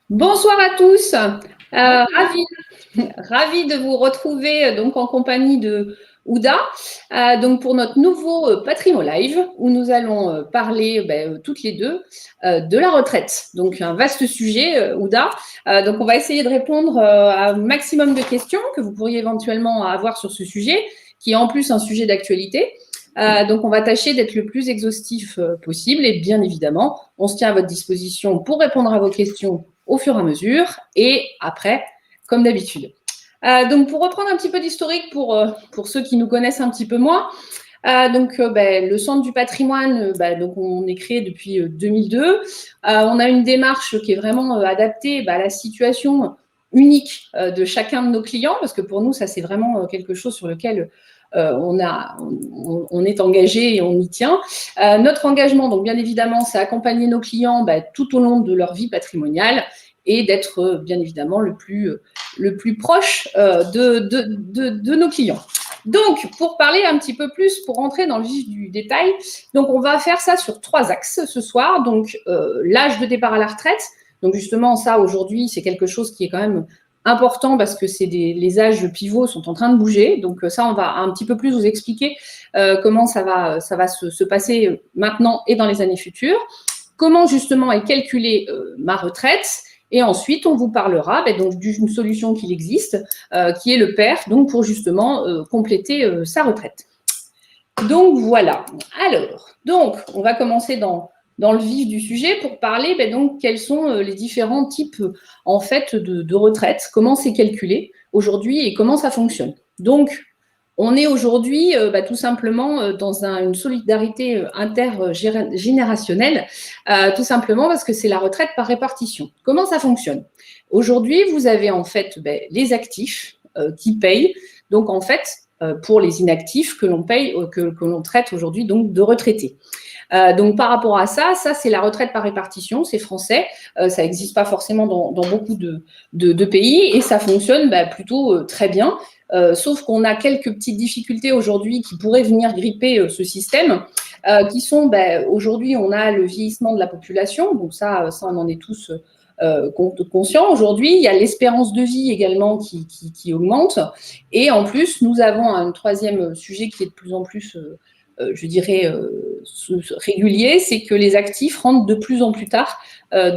Bonsoir à tous. Ravi de vous retrouver donc en compagnie de Ouda donc pour notre nouveau Patrimo Live où nous allons parler toutes les deux de la retraite. Donc un vaste sujet, Ouda. Donc on va essayer de répondre à un maximum de questions que vous pourriez éventuellement avoir sur ce sujet, qui est en plus un sujet d'actualité. Donc, on va tâcher d'être le plus exhaustif possible et bien évidemment, on se tient à votre disposition pour répondre à vos questions au fur et à mesure et après, comme d'habitude. Donc, pour reprendre un petit peu d'historique pour ceux qui nous connaissent un petit peu moins, le Centre du patrimoine, donc on est créé depuis 2002. On a une démarche qui est vraiment adaptée à la situation unique de chacun de nos clients, parce que pour nous, ça, c'est vraiment quelque chose sur lequel on est engagé et on y tient. Notre engagement, donc bien évidemment, c'est accompagner nos clients tout au long de leur vie patrimoniale et d'être bien évidemment le plus proche de nos clients. Donc, pour parler un petit peu plus, pour rentrer dans le vif du détail, donc on va faire ça sur 3 axes ce soir. Donc, l'âge de départ à la retraite. Donc, justement, ça, aujourd'hui, c'est quelque chose qui est quand même important parce que les âges pivots sont en train de bouger. Donc, ça, on va un petit peu plus vous expliquer comment ça va se passer maintenant et dans les années futures. Comment, justement, est calculée ma retraite. Et ensuite, on vous parlera donc d'une solution qui existe, qui est le PER, donc pour justement compléter sa retraite. Donc voilà. Alors, donc on va commencer dans le vif du sujet pour parler donc quels sont les différents types en fait de retraite, comment c'est calculé aujourd'hui et comment ça fonctionne. Donc on est aujourd'hui tout simplement dans une solidarité intergénérationnelle, tout simplement parce que c'est la retraite par répartition. Comment ça fonctionne? Aujourd'hui, vous avez en fait les actifs qui payent. Donc en fait, pour les inactifs que l'on paye, que l'on traite aujourd'hui donc de retraités. Donc par rapport à ça, c'est la retraite par répartition, c'est français, ça n'existe pas forcément dans beaucoup de pays et ça fonctionne plutôt très bien. Sauf qu'on a quelques petites difficultés aujourd'hui qui pourraient venir gripper ce système, qui sont aujourd'hui on a le vieillissement de la population, donc ça on en est tous conscients aujourd'hui. Il y a l'espérance de vie également qui augmente et en plus nous avons un troisième sujet qui est de plus en plus je dirais, régulier, c'est que les actifs rentrent de plus en plus tard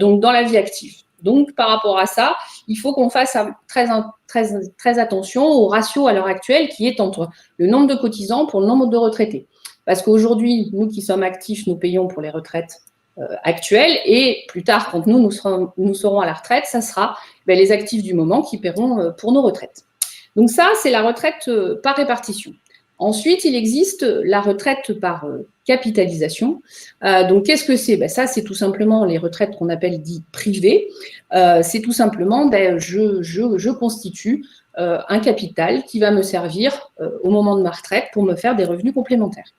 donc dans la vie active. Donc, par rapport à ça, il faut qu'on fasse très attention au ratio à l'heure actuelle qui est entre le nombre de cotisants pour le nombre de retraités. Parce qu'aujourd'hui, nous qui sommes actifs, nous payons pour les retraites actuelles et plus tard, quand nous serons à la retraite, ça sera les actifs du moment qui paieront pour nos retraites. Donc ça, c'est la retraite par répartition. Ensuite, il existe la retraite par capitalisation. Donc, qu'est-ce que c'est? Ça, c'est tout simplement les retraites qu'on appelle dites privées. C'est tout simplement, je constitue un capital qui va me servir au moment de ma retraite pour me faire des revenus complémentaires.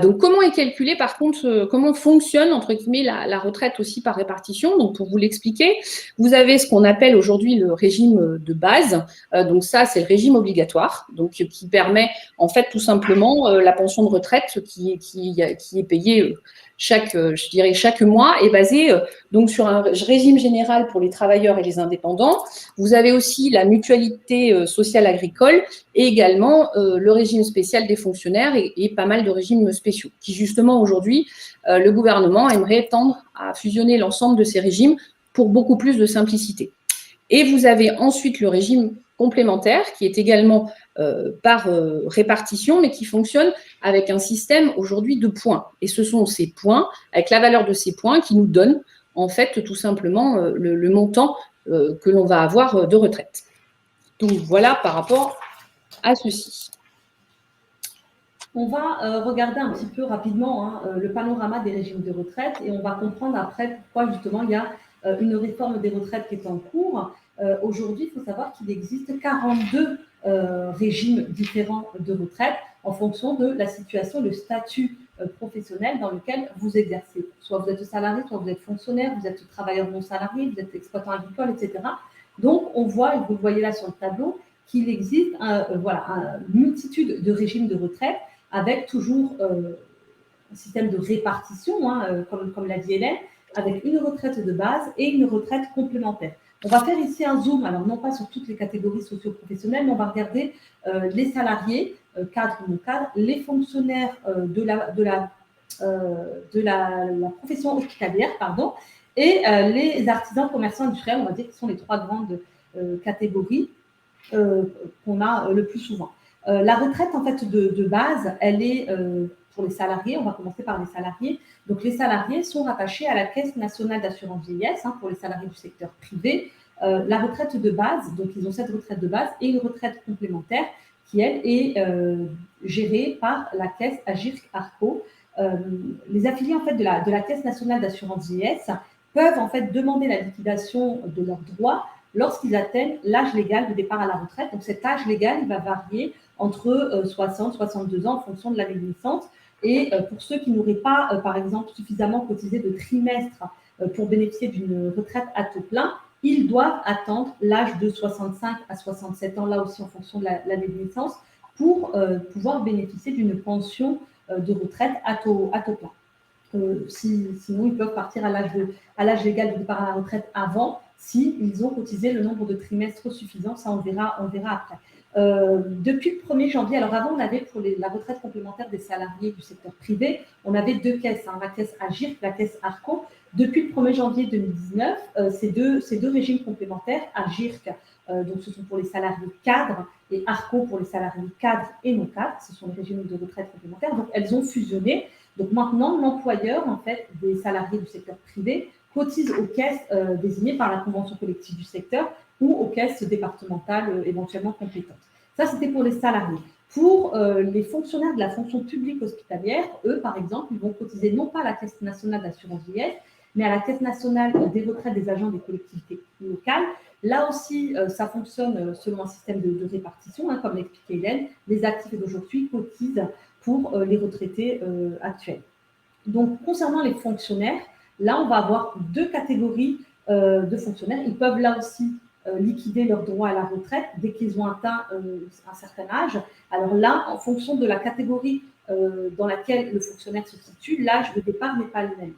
Donc, comment est calculé, par contre, comment fonctionne, entre guillemets, la retraite aussi par répartition? Donc, pour vous l'expliquer, vous avez ce qu'on appelle aujourd'hui le régime de base. Donc, ça, c'est le régime obligatoire, donc qui permet, en fait, tout simplement, la pension de retraite qui est payée chaque mois est basée donc sur un régime général pour les travailleurs et les indépendants. Vous avez aussi la mutualité sociale agricole et également le régime spécial des fonctionnaires et pas mal de régimes spéciaux qui, justement, aujourd'hui, le gouvernement aimerait tendre à fusionner l'ensemble de ces régimes pour beaucoup plus de simplicité. Et vous avez ensuite le régime complémentaire qui est également par répartition, mais qui fonctionne avec un système aujourd'hui de points. Et ce sont ces points, avec la valeur de ces points, qui nous donnent en fait tout simplement le montant que l'on va avoir de retraite. Donc voilà par rapport à ceci. On va regarder un petit peu rapidement le panorama des régimes de retraite et on va comprendre après pourquoi justement il y a une réforme des retraites qui est en cours. Aujourd'hui, il faut savoir qu'il existe 42 régimes différents de retraite en fonction de la situation, le statut professionnel dans lequel vous exercez. Soit vous êtes salarié, soit vous êtes fonctionnaire, vous êtes travailleur non salarié, vous êtes exploitant agricole, etc. Donc, on voit, et vous le voyez là sur le tableau, qu'il existe une multitude de régimes de retraite avec toujours un système de répartition, comme l'a dit Hélène, avec une retraite de base et une retraite complémentaire. On va faire ici un zoom, alors non pas sur toutes les catégories socio-professionnelles, mais on va regarder les salariés, cadres ou non cadres, les fonctionnaires de la profession hospitalière, pardon, et les artisans, commerçants, industriels, on va dire, qui sont les trois grandes catégories qu'on a le plus souvent. La retraite, en fait, de base, elle est pour les salariés. On va commencer par les salariés. Donc, les salariés sont rattachés à la Caisse nationale d'assurance vieillesse, hein, pour les salariés du secteur privé. La retraite de base, donc ils ont cette retraite de base et une retraite complémentaire qui, elle, est gérée par la Caisse Agirc-Arrco. Les affiliés, en fait, de la Caisse nationale d'assurance vieillesse peuvent, en fait, demander la liquidation de leurs droits lorsqu'ils atteignent l'âge légal de départ à la retraite. Donc, cet âge légal, il va varier entre 60 et 62 ans en fonction de l'année de naissance. Et pour ceux qui n'auraient pas, par exemple, suffisamment cotisé de trimestres pour bénéficier d'une retraite à taux plein, ils doivent attendre l'âge de 65 à 67 ans, là aussi en fonction de l'année de naissance, pour pouvoir bénéficier d'une pension de retraite à taux plein. Sinon, ils peuvent partir à l'âge légal de départ à la retraite avant, s'ils ont cotisé le nombre de trimestres suffisant. Ça, on verra après. Depuis le 1er janvier, alors avant, on avait pour la retraite complémentaire des salariés du secteur privé, on avait deux caisses, hein, la caisse Agirc, la caisse Arrco. Depuis le 1er janvier 2019, ces deux régimes complémentaires, Agirc, donc ce sont pour les salariés cadres, et Arrco pour les salariés cadres et non cadres, ce sont les régimes de retraite complémentaires. Donc, elles ont fusionné. Donc, maintenant, l'employeur, en fait, des salariés du secteur privé cotise aux caisses désignées par la convention collective du secteur ou aux caisses départementales éventuellement compétentes. Ça, c'était pour les salariés. Pour les fonctionnaires de la fonction publique hospitalière, eux, par exemple, ils vont cotiser non pas à la Caisse nationale d'assurance vieillesse, mais à la Caisse nationale des retraites des agents des collectivités locales. Là aussi, ça fonctionne selon un système de répartition, hein, comme l'expliquait Hélène. Les actifs d'aujourd'hui cotisent pour les retraités actuels. Donc, concernant les fonctionnaires, là, on va avoir deux catégories de fonctionnaires. Ils peuvent là aussi liquider leurs droits à la retraite dès qu'ils ont atteint un certain âge. Alors là, en fonction de la catégorie dans laquelle le fonctionnaire se situe, l'âge de départ n'est pas le même.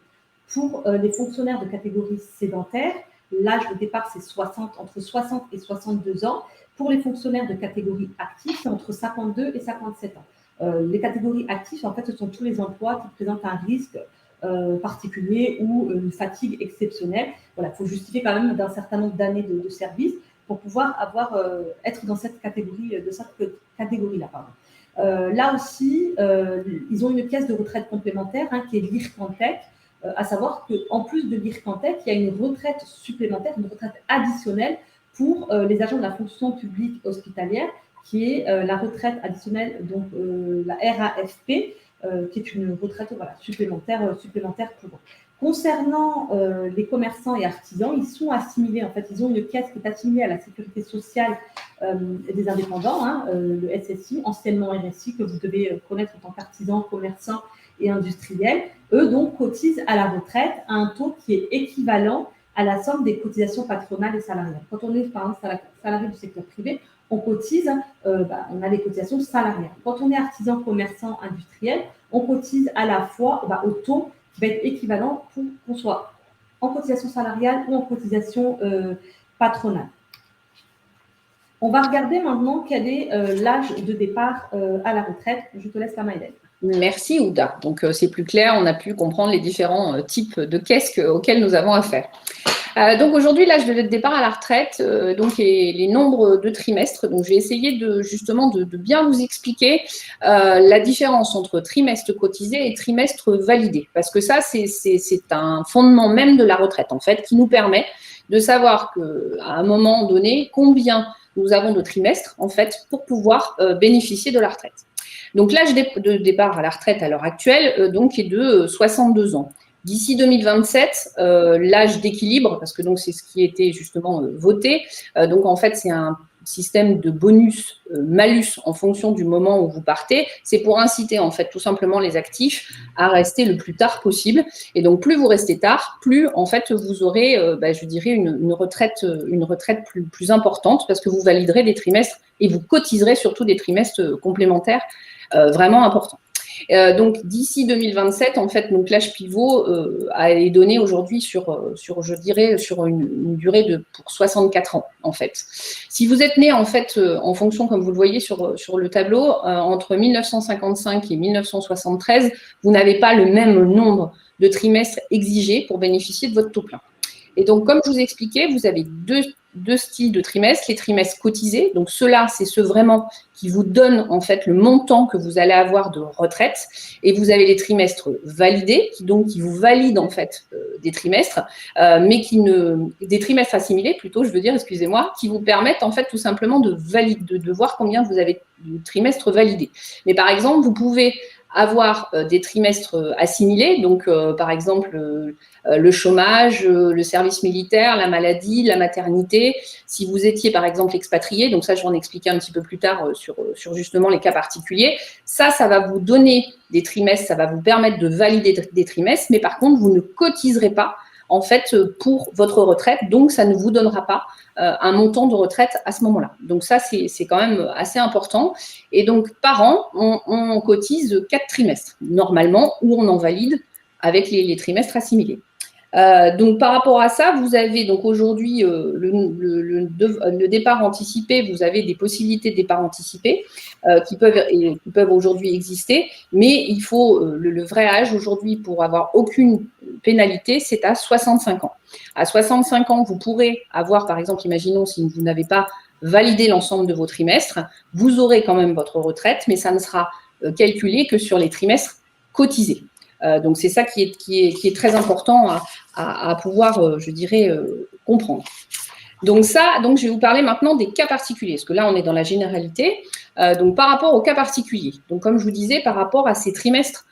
Pour les fonctionnaires de catégorie sédentaire, l'âge de départ, c'est entre 60 et 62 ans. Pour les fonctionnaires de catégorie active, c'est entre 52 et 57 ans. Les catégories actives, en fait, ce sont tous les emplois qui présentent un risque particulier ou une fatigue exceptionnelle. Voilà, il faut justifier quand même d'un certain nombre d'années de service pour pouvoir être dans cette catégorie-là. Là aussi, ils ont une caisse de retraite complémentaire, hein, qui est l'IRCANTEC, à savoir qu'en plus de l'IRCANTEC, il y a une retraite supplémentaire, une retraite additionnelle pour les agents de la fonction publique hospitalière, qui est la retraite additionnelle, donc la RAFP, qui est une retraite supplémentaire pour eux. Concernant les commerçants et artisans, ils sont assimilés, en fait, ils ont une caisse qui est assimilée à la sécurité sociale des indépendants, hein, le SSI, anciennement RSI, que vous devez connaître en tant qu'artisan, commerçant et industriel. Eux, donc, cotisent à la retraite à un taux qui est équivalent à la somme des cotisations patronales et salariales. Quand on est, par exemple, salarié du secteur privé, on cotise, on a les cotisations salariales. Quand on est artisan, commerçant, industriel, on cotise à la fois au taux qui va être équivalent pour qu'on soit en cotisation salariale ou en cotisation patronale. On va regarder maintenant quel est l'âge de départ à la retraite. Je te laisse la main, Hélène. Merci, Ouda. Donc, c'est plus clair, on a pu comprendre les différents types de caisses auxquelles nous avons affaire. Donc aujourd'hui, l'âge de départ à la retraite, donc et les nombres de trimestres. Donc j'ai essayé justement de bien vous expliquer la différence entre trimestre cotisé et trimestre validé, parce que ça c'est un fondement même de la retraite en fait, qui nous permet de savoir qu'à un moment donné combien nous avons de trimestres en fait pour pouvoir bénéficier de la retraite. Donc l'âge de départ à la retraite à l'heure actuelle donc est de 62 ans. D'ici 2027, l'âge d'équilibre, parce que donc c'est ce qui était justement voté, donc en fait c'est un système de bonus malus en fonction du moment où vous partez, c'est pour inciter en fait tout simplement les actifs à rester le plus tard possible. Et donc plus vous restez tard, plus en fait vous aurez, je dirais une retraite plus importante, parce que vous validerez des trimestres et vous cotiserez surtout des trimestres complémentaires vraiment importants. Donc, d'ici 2027, en fait, donc l'âge pivot est donné aujourd'hui je dirais, sur une durée pour 64 ans, en fait. Si vous êtes né, en fait, en fonction, comme vous le voyez sur le tableau, entre 1955 et 1973, vous n'avez pas le même nombre de trimestres exigés pour bénéficier de votre taux plein. Et donc, comme je vous ai expliqué, vous avez deux styles de trimestres. Les trimestres cotisés, donc ceux-là, c'est ceux vraiment qui vous donnent en fait le montant que vous allez avoir de retraite. Et vous avez les trimestres validés, qui vous valident en fait des trimestres, mais des trimestres assimilés plutôt, je veux dire, excusez-moi, qui vous permettent en fait tout simplement de voir combien vous avez de trimestres validés. Mais par exemple, vous pouvez avoir des trimestres assimilés, donc par exemple le chômage, le service militaire, la maladie, la maternité. Si vous étiez par exemple expatrié, donc ça je vais en expliquer un petit peu plus tard sur justement les cas particuliers, ça va vous donner des trimestres, ça va vous permettre de valider des trimestres, mais par contre vous ne cotiserez pas en fait pour votre retraite, donc ça ne vous donnera pas un montant de retraite à ce moment-là. Donc ça, c'est quand même assez important. Et donc, par an, on cotise 4 trimestres, normalement, ou on en valide avec les trimestres assimilés. Donc, par rapport à ça, vous avez donc aujourd'hui le départ anticipé, vous avez des possibilités de départ anticipé qui peuvent aujourd'hui exister, mais il faut le vrai âge aujourd'hui pour avoir aucune pénalité, c'est à 65 ans. À 65 ans, vous pourrez avoir, par exemple, imaginons si vous n'avez pas validé l'ensemble de vos trimestres, vous aurez quand même votre retraite, mais ça ne sera calculé que sur les trimestres cotisés. Donc, c'est ça qui est très important à pouvoir, je dirais, comprendre. Donc, je vais vous parler maintenant des cas particuliers, parce que là, on est dans la généralité. Donc, par rapport aux cas particuliers, donc comme je vous disais, par rapport à ces trimestres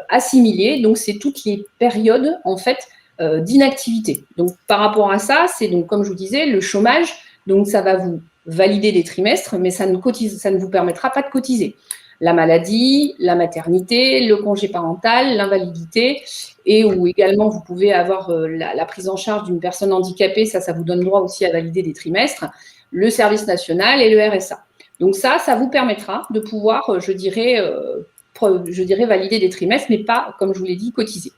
assimilés, donc c'est toutes les périodes, en fait, d'inactivité. Donc, par rapport à ça, c'est donc, comme je vous disais, le chômage, donc ça va vous valider des trimestres, mais ça ne vous permettra pas de cotiser. La maladie, la maternité, le congé parental, l'invalidité, et où également vous pouvez avoir la prise en charge d'une personne handicapée, ça vous donne droit aussi à valider des trimestres, le service national et le RSA. Donc ça vous permettra de pouvoir, je dirais, valider des trimestres, mais pas, comme je vous l'ai dit, cotiser.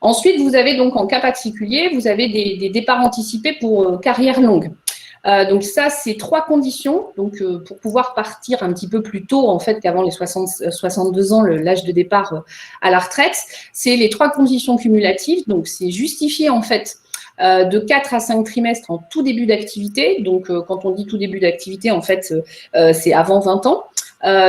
Ensuite, vous avez donc en cas particulier, vous avez des départs anticipés pour carrière longue. Donc ça, c'est 3 conditions. Donc pour pouvoir partir un petit peu plus tôt en fait qu'avant les 62 ans, l'âge de départ à la retraite, c'est les 3 conditions cumulatives. Donc c'est justifié en fait de 4 à 5 trimestres en tout début d'activité. Donc quand on dit tout début d'activité, en fait, c'est avant 20 ans.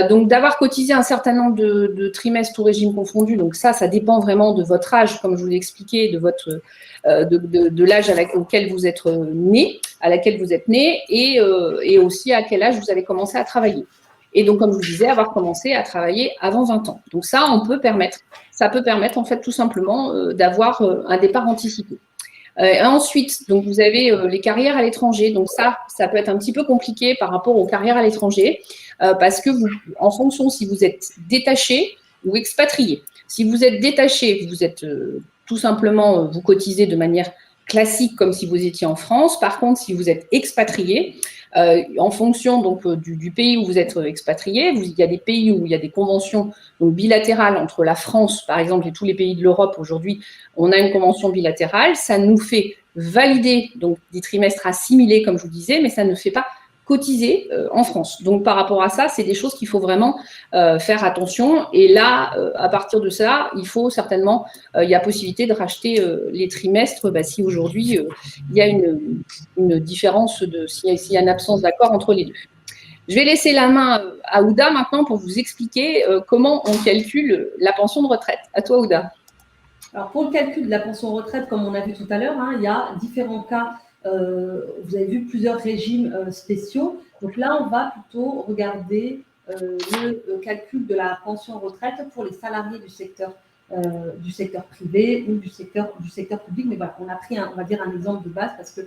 Donc d'avoir cotisé un certain nombre de trimestres tout régime confondu, donc ça dépend vraiment de votre âge, comme je vous l'ai expliqué, de l'âge auquel vous êtes né, à laquelle vous êtes né, et aussi à quel âge vous avez commencé à travailler. Et donc, comme je vous disais, avoir commencé à travailler avant 20 ans. Donc ça peut permettre en fait tout simplement d'avoir un départ anticipé. Ensuite, donc vous avez les carrières à l'étranger. Donc ça peut être un petit peu compliqué par rapport aux carrières à l'étranger parce que en fonction si vous êtes détaché ou expatrié. Si vous êtes détaché, vous êtes tout simplement, vous cotisez de manière classique comme si vous étiez en France. Par contre, si vous êtes expatrié, en fonction donc du pays où vous êtes expatrié, il y a des pays où il y a des conventions donc bilatérales entre la France, par exemple, et tous les pays de l'Europe. Aujourd'hui, on a une convention bilatérale. Ça nous fait valider donc des trimestres assimilés, comme je vous disais, mais ça ne fait pas cotiser en France. Donc, par rapport à ça, c'est des choses qu'il faut vraiment faire attention. Et là, à partir de ça, il faut certainement, il y a possibilité de racheter les trimestres si aujourd'hui, il y a une différence, s'il y a une absence d'accord entre les deux. Je vais laisser la main à Ouda maintenant pour vous expliquer comment on calcule la pension de retraite. À toi, Ouda. Alors, pour le calcul de la pension retraite, comme on a vu tout à l'heure, il y a différents cas. Vous avez vu plusieurs régimes spéciaux. Donc là, on va plutôt regarder le calcul de la pension retraite pour les salariés du secteur privé ou du secteur public. Mais voilà, on a pris, on va dire, un exemple de base parce que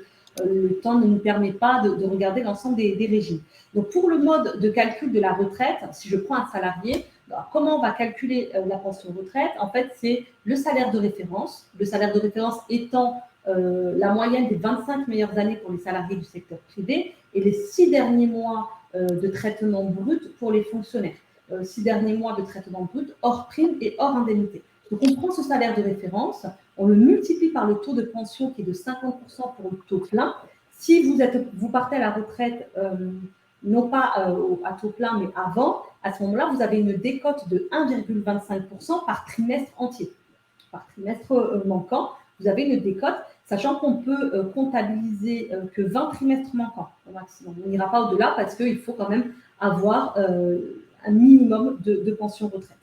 le temps ne nous permet pas de regarder l'ensemble des régimes. Donc, pour le mode de calcul de la retraite, si je prends un salarié, alors, comment on va calculer la pension retraite? En fait, c'est le salaire de référence. Le salaire de référence étant la moyenne des 25 meilleures années pour les salariés du secteur privé et les 6 derniers mois de traitement brut pour les fonctionnaires. 6 derniers mois de traitement brut, hors prime et hors indemnité. Donc, on prend ce salaire de référence, on le multiplie par le taux de pension qui est de 50% pour le taux plein. Si vous partez à la retraite, non pas à taux plein, mais avant, à ce moment-là, vous avez une décote de 1,25% par trimestre entier. Par trimestre manquant, vous avez une décote, sachant qu'on peut comptabiliser que 20 trimestres manquants au maximum. On n'ira pas au-delà parce qu'il faut quand même avoir un minimum de pension retraite.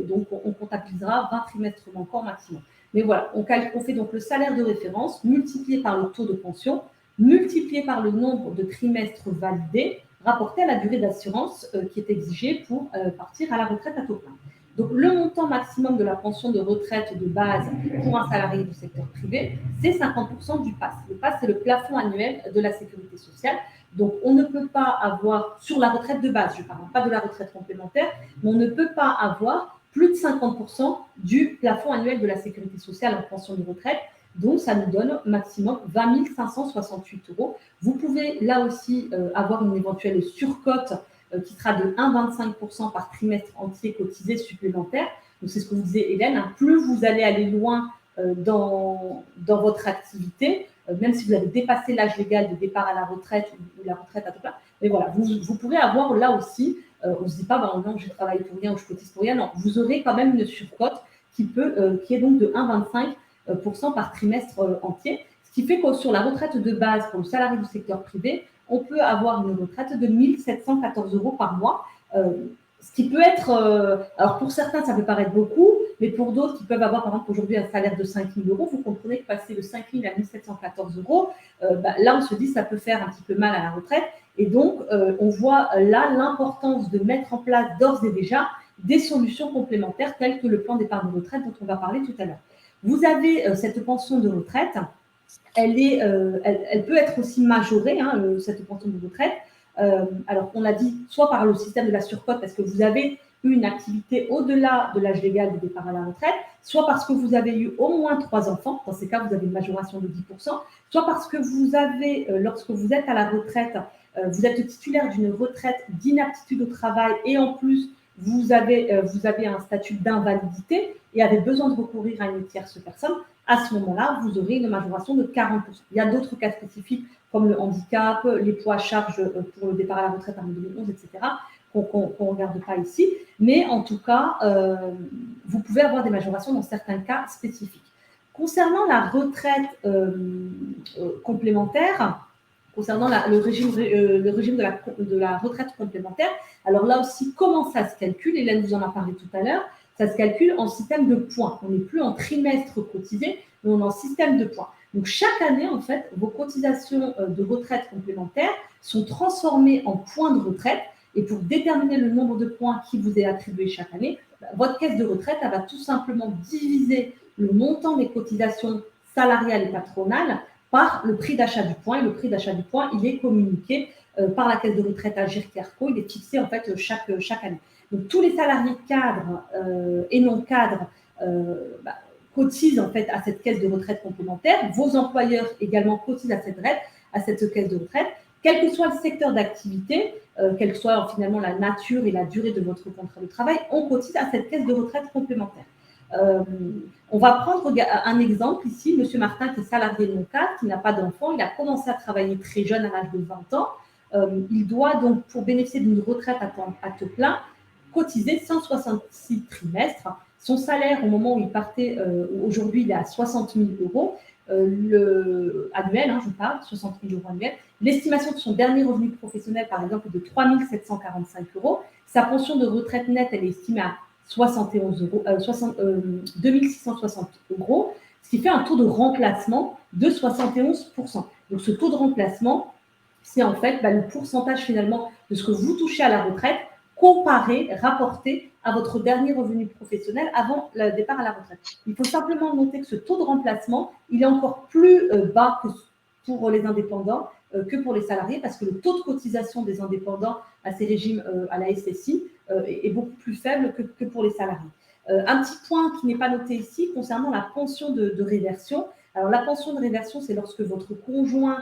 Donc, on comptabilisera 20 trimestres manquants au maximum. Mais voilà, on fait donc le salaire de référence multiplié par le taux de pension, multiplié par le nombre de trimestres validés, rapporté à la durée d'assurance qui est exigée pour partir à la retraite à taux plein. Donc, le montant maximum de la pension de retraite de base pour un salarié du secteur privé, c'est 50% du PAS. Le PAS, c'est le plafond annuel de la sécurité sociale. Donc, on ne peut pas avoir, sur la retraite de base, je ne parle pas de la retraite complémentaire, mais on ne peut pas avoir plus de 50% du plafond annuel de la sécurité sociale en pension de retraite. Donc, ça nous donne maximum 20 568 €. Vous pouvez là aussi avoir une éventuelle surcote qui sera de 1,25% par trimestre entier cotisé supplémentaire. Donc, c'est ce que vous disiez, Hélène. Hein, plus vous allez aller loin dans votre activité, même si vous avez dépassé l'âge légal de départ à la retraite ou la retraite à tout plein, mais voilà, vous pourrez avoir là aussi, on ne se dit pas, non, je travaille pour rien ou je cotise pour rien. Non, vous aurez quand même une surcote qui est donc de 1,25% par trimestre entier. Ce qui fait que sur la retraite de base pour le salarié du secteur privé, on peut avoir une retraite de 1 714 € par mois. Ce qui peut être, alors pour certains, ça peut paraître beaucoup, mais pour d'autres qui peuvent avoir, par exemple, aujourd'hui un salaire de 5 000 €, vous comprenez que passer de 5 000 à 1 714 €, là, on se dit ça peut faire un petit peu mal à la retraite. Et donc, on voit là l'importance de mettre en place d'ores et déjà des solutions complémentaires telles que le plan d'épargne retraite dont on va parler tout à l'heure. Vous avez cette pension de retraite, elle peut être aussi majorée, hein, cette pension de retraite. Alors, on l'a dit, soit par le système de la surcote, parce que vous avez eu une activité au-delà de l'âge légal de départ à la retraite, soit parce que vous avez eu au moins 3 enfants, dans ces cas, vous avez une majoration de 10%, soit parce que vous avez, lorsque vous êtes à la retraite, vous êtes titulaire d'une retraite d'inaptitude au travail et en plus, vous avez un statut d'invalidité et avez besoin de recourir à une tierce personne. À ce moment-là, vous aurez une majoration de 40%. Il y a d'autres cas spécifiques comme le handicap, les poids à charge pour le départ à la retraite en 2011, etc., qu'on ne regarde pas ici. Mais en tout cas, vous pouvez avoir des majorations dans certains cas spécifiques. Concernant la retraite complémentaire, concernant le régime de la retraite complémentaire, alors là aussi, comment ça se calcule? Hélène vous en a parlé tout à l'heure. Ça se calcule en système de points. On n'est plus en trimestre cotisé, mais on est en système de points. Donc, chaque année, en fait, vos cotisations de retraite complémentaire sont transformées en points de retraite. Et pour déterminer le nombre de points qui vous est attribué chaque année, votre caisse de retraite, elle va tout simplement diviser le montant des cotisations salariales et patronales par le prix d'achat du point. Et le prix d'achat du point, il est communiqué par la caisse de retraite à GIRC-ARCO. Il est fixé, en fait, chaque année. Donc, tous les salariés cadres et non cadres cotisent en fait à cette caisse de retraite complémentaire. Vos employeurs également cotisent à cette caisse de retraite. Quel que soit le secteur d'activité, quelle que soit finalement la nature et la durée de votre contrat de travail, on cotise à cette caisse de retraite complémentaire. On va prendre un exemple ici, M. Martin qui est salarié non cadre, qui n'a pas d'enfant, il a commencé à travailler très jeune à l'âge de 20 ans. Il doit donc, pour bénéficier d'une retraite à temps plein, cotiser 166 trimestres. Son salaire, au moment où il partait, aujourd'hui, il est à 60 000 € annuel, hein, je parle, 60 000 € annuels. L'estimation de son dernier revenu professionnel, par exemple, est de 3 745 €. Sa pension de retraite nette, elle est estimée à 2 660 €, ce qui fait un taux de remplacement de 71%. Donc, ce taux de remplacement, c'est en fait le pourcentage finalement de ce que vous touchez à la retraite comparé, rapporté à votre dernier revenu professionnel avant le départ à la retraite. Il faut simplement noter que ce taux de remplacement, il est encore plus bas que pour les indépendants que pour les salariés parce que le taux de cotisation des indépendants à ces régimes à la SSI est beaucoup plus faible que pour les salariés. Un petit point qui n'est pas noté ici concernant la pension de réversion. Alors, la pension de réversion, c'est lorsque votre conjoint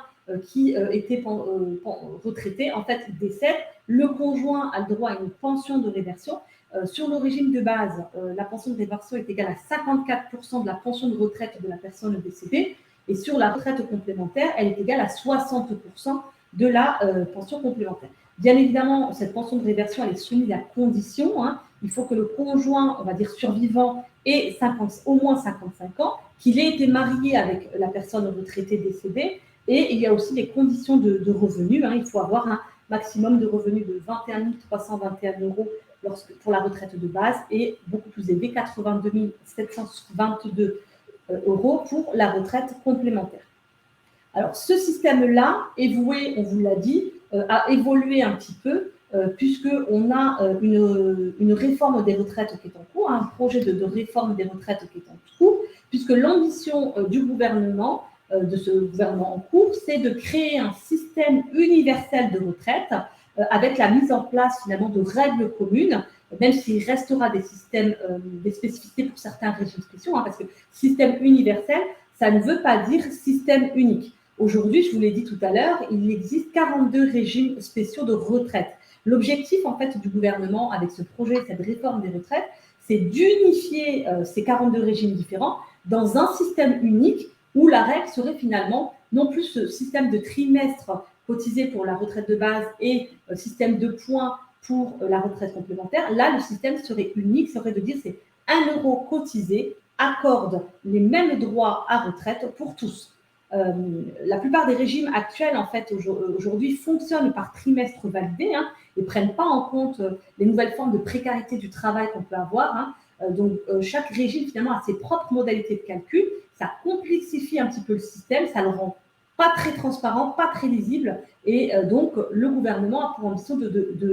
qui était retraité, en fait, décède, le conjoint a le droit à une pension de réversion. Sur le régime de base, la pension de réversion est égale à 54% de la pension de retraite de la personne décédée. Et sur la retraite complémentaire, elle est égale à 60% de la pension complémentaire. Bien évidemment, cette pension de réversion, elle est soumise à condition. Il faut que le conjoint, on va dire survivant, ait au moins 55 ans, qu'il ait été marié avec la personne retraitée décédée. Et il y a aussi des conditions de revenus. Il faut avoir un maximum de revenus de 21 321 € pour la retraite de base et beaucoup plus élevé, 82 722 € pour la retraite complémentaire. Alors, ce système-là est voué, on vous l'a dit, à évoluer un petit peu, puisqu'on a une réforme des retraites qui est en cours, un projet de réforme des retraites qui est en cours, puisque l'ambition du gouvernement, de ce gouvernement en cours, c'est de créer un système universel de retraite avec la mise en place finalement de règles communes, même s'il restera des systèmes, des spécificités pour certains régimes spéciaux, parce que système universel, ça ne veut pas dire système unique. Aujourd'hui, je vous l'ai dit tout à l'heure, il existe 42 régimes spéciaux de retraite. L'objectif, en fait, du gouvernement avec ce projet, cette réforme des retraites, c'est d'unifier ces 42 régimes différents dans un système unique où la règle serait finalement non plus ce système de trimestre cotisé pour la retraite de base et système de points pour la retraite complémentaire. Là, le système serait unique, serait de dire c'est 1 € cotisé accorde les mêmes droits à retraite pour tous. La plupart des régimes actuels, en fait, aujourd'hui, fonctionnent par trimestre validé et ne prennent pas en compte les nouvelles formes de précarité du travail qu'on peut avoir. Donc, chaque régime, finalement, a ses propres modalités de calcul. Ça complexifie un petit peu le système, ça le rend pas très transparent, pas très lisible. Et donc, le gouvernement a pour ambition,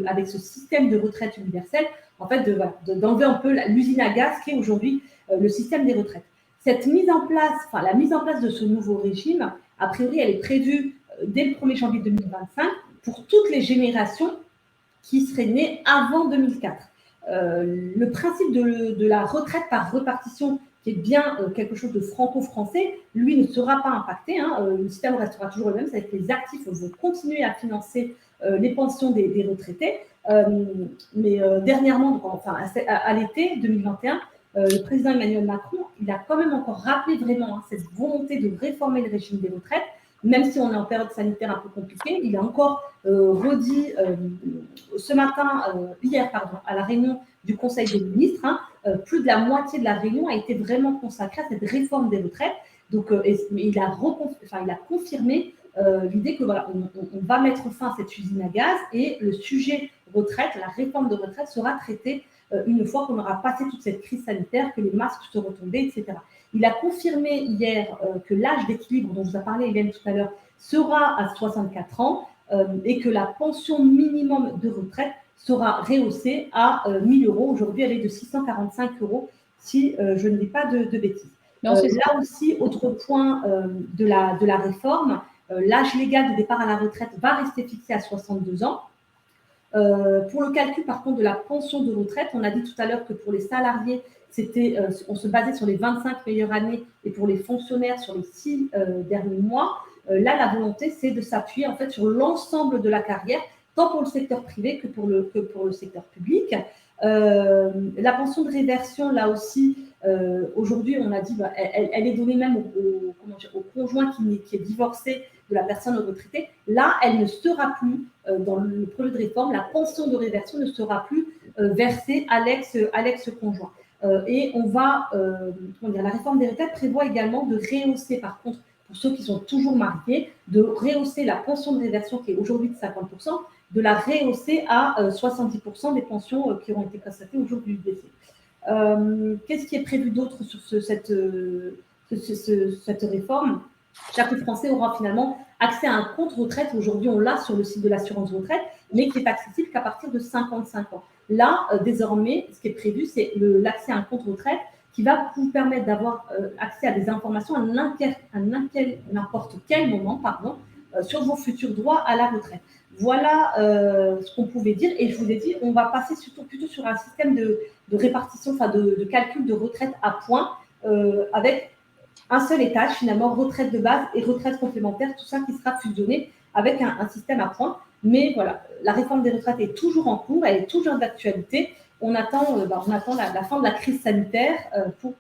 avec ce système de retraite universelle, en fait, d'enlever un peu l'usine à gaz qui est aujourd'hui le système des retraites. Cette mise en place, la mise en place de ce nouveau régime, a priori, elle est prévue dès le 1er janvier 2025 pour toutes les générations qui seraient nées avant 2004. Le principe de la retraite par répartition, qui est bien quelque chose de franco-français, lui ne sera pas impacté. Le système restera toujours le même, c'est-à-dire que les actifs vont continuer à financer les pensions des retraités. Mais dernièrement, à l'été 2021, le président Emmanuel Macron, il a quand même encore rappelé vraiment cette volonté de réformer le régime des retraites, même si on est en période sanitaire un peu compliquée. Il a encore redit hier, à la réunion du Conseil des ministres, plus de la moitié de la réunion a été vraiment consacrée à cette réforme des retraites. Donc, il a confirmé l'idée que on va mettre fin à cette usine à gaz et le sujet retraite, la réforme de retraite sera traitée une fois qu'on aura passé toute cette crise sanitaire, que les masques seront tombés, etc. Il a confirmé hier que l'âge d'équilibre dont vous a parlé Hélène tout à l'heure sera à 64 ans et que la pension minimum de retraite sera rehaussée à 1 000 €. Aujourd'hui, elle est de 645 € si je ne dis pas de bêtises. Là aussi, autre point de la réforme, l'âge légal de départ à la retraite va rester fixé à 62 ans. Pour le calcul, par contre, de la pension de retraite, on a dit tout à l'heure que pour les salariés, on se basait sur les 25 meilleures années et pour les fonctionnaires sur les 6 derniers mois. Là, la volonté, c'est de s'appuyer en fait sur l'ensemble de la carrière, tant pour le secteur privé que pour le secteur public. La pension de réversion, là aussi, aujourd'hui, on a dit, elle est donnée même au conjoint qui est divorcé de la personne retraitée. Là, elle ne sera plus, dans le projet de réforme, la pension de réversion ne sera plus versée à l'ex-conjoint. Et la réforme des retraites prévoit également de rehausser, par contre, pour ceux qui sont toujours mariés, de rehausser la pension de réversion qui est aujourd'hui de 50%, de la rehausser à 70% des pensions qui auront été constatées au jour du décès. Qu'est-ce qui est prévu d'autre sur cette réforme? Chaque Français aura finalement accès à un compte retraite. Aujourd'hui, on l'a sur le site de l'assurance retraite, mais qui est accessible qu'à partir de 55 ans. Là, désormais, ce qui est prévu, c'est l'accès à un compte retraite qui va vous permettre d'avoir accès à des informations à n'importe quel moment sur vos futurs droits à la retraite. Voilà ce qu'on pouvait dire. Et je vous ai dit, on va passer plutôt sur un système de répartition, de calcul de retraite à points avec un seul étage, finalement, retraite de base et retraite complémentaire, tout ça qui sera fusionné avec un système à points. Mais voilà, la réforme des retraites est toujours en cours, elle est toujours d'actualité. On attend la fin de la crise sanitaire pour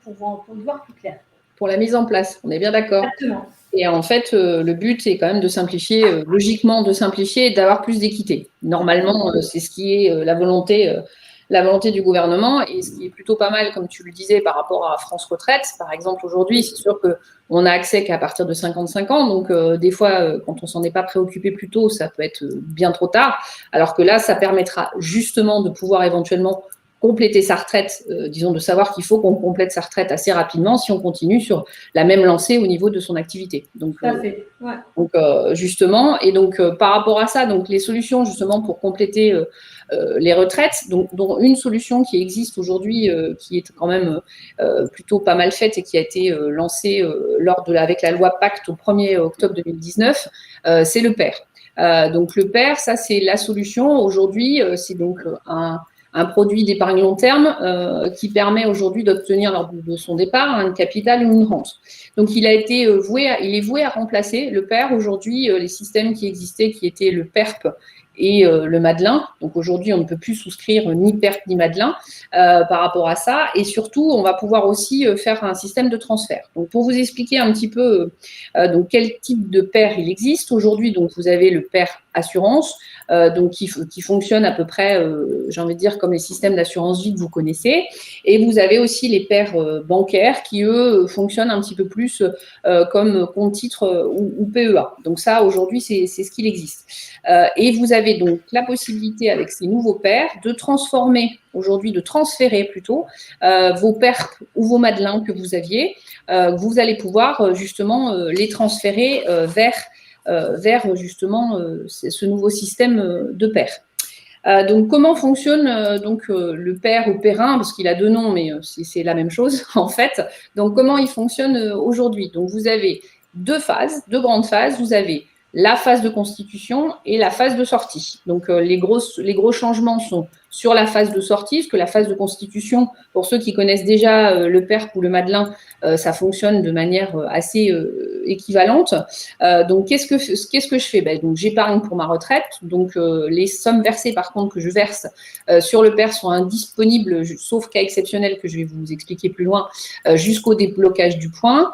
y voir plus clair. Pour la mise en place, on est bien d'accord. Exactement. Et en fait, le but est quand même de simplifier, logiquement de simplifier et d'avoir plus d'équité. Normalement, c'est ce qui est la volonté du gouvernement, et ce qui est plutôt pas mal, comme tu le disais, par rapport à France Retraite. Par exemple, aujourd'hui, c'est sûr qu'on n'a accès qu'à partir de 55 ans, donc des fois, quand on s'en est pas préoccupé plus tôt, ça peut être bien trop tard, alors que là, ça permettra justement de pouvoir éventuellement compléter sa retraite, disons de savoir qu'il faut qu'on complète sa retraite assez rapidement si on continue sur la même lancée au niveau de son activité. Donc, justement, et donc par rapport à ça, donc les solutions justement pour compléter les retraites, dont une solution qui existe aujourd'hui, qui est quand même plutôt pas mal faite et qui a été lancée avec la loi Pacte au 1er octobre 2019, c'est le PER. Donc le PER, ça c'est la solution aujourd'hui, c'est donc un produit d'épargne long terme qui permet aujourd'hui d'obtenir lors de son départ un capital ou une rente. Donc il est voué à remplacer le PER aujourd'hui, les systèmes qui existaient, qui étaient le PERP et le Madelin. Donc aujourd'hui, on ne peut plus souscrire ni PERP ni Madelin par rapport à ça. Et surtout, on va pouvoir aussi faire un système de transfert. Donc pour vous expliquer un petit peu donc quel type de PER il existe aujourd'hui, donc vous avez le PER assurance, donc qui fonctionne à peu près, j'ai envie de dire, comme les systèmes d'assurance vie que vous connaissez. Et vous avez aussi les PER bancaires qui, eux, fonctionnent un petit peu plus comme compte titre ou PEA. Donc ça, aujourd'hui, c'est ce qu'il existe. Et vous avez donc la possibilité, avec ces nouveaux PER, de transférer plutôt vos PERP ou vos Madelins que vous aviez. Vous allez pouvoir justement les transférer vers justement ce nouveau système de PER. Donc, comment fonctionne le PER ou PERIN, parce qu'il a deux noms, mais c'est la même chose en fait. Donc, comment il fonctionne aujourd'hui? Donc, vous avez deux grandes phases. Vous avez la phase de constitution et la phase de sortie. Donc, les gros changements sont sur la phase de sortie, parce que la phase de constitution, pour ceux qui connaissent déjà le PERP ou le Madelin, ça fonctionne de manière assez équivalente. Donc, qu'est-ce que je fais? Donc, j'épargne pour ma retraite. Donc, les sommes versées, par contre, que je verse sur le PER sont indisponibles, sauf cas exceptionnel que je vais vous expliquer plus loin, jusqu'au déblocage du plan.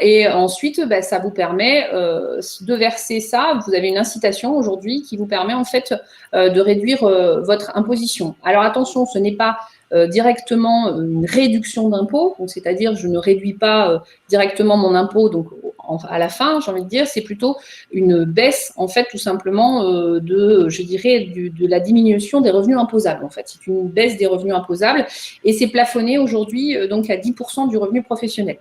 Et ensuite, ça vous permet de verser ça. Vous avez une incitation aujourd'hui qui vous permet en fait de réduire votre imposition. Alors attention, ce n'est pas directement une réduction d'impôt, c'est-à-dire je ne réduis pas directement mon impôt donc à la fin, j'ai envie de dire, c'est plutôt une baisse en fait tout simplement de la diminution des revenus imposables en fait. C'est une baisse des revenus imposables et c'est plafonné aujourd'hui donc à 10% du revenu professionnel.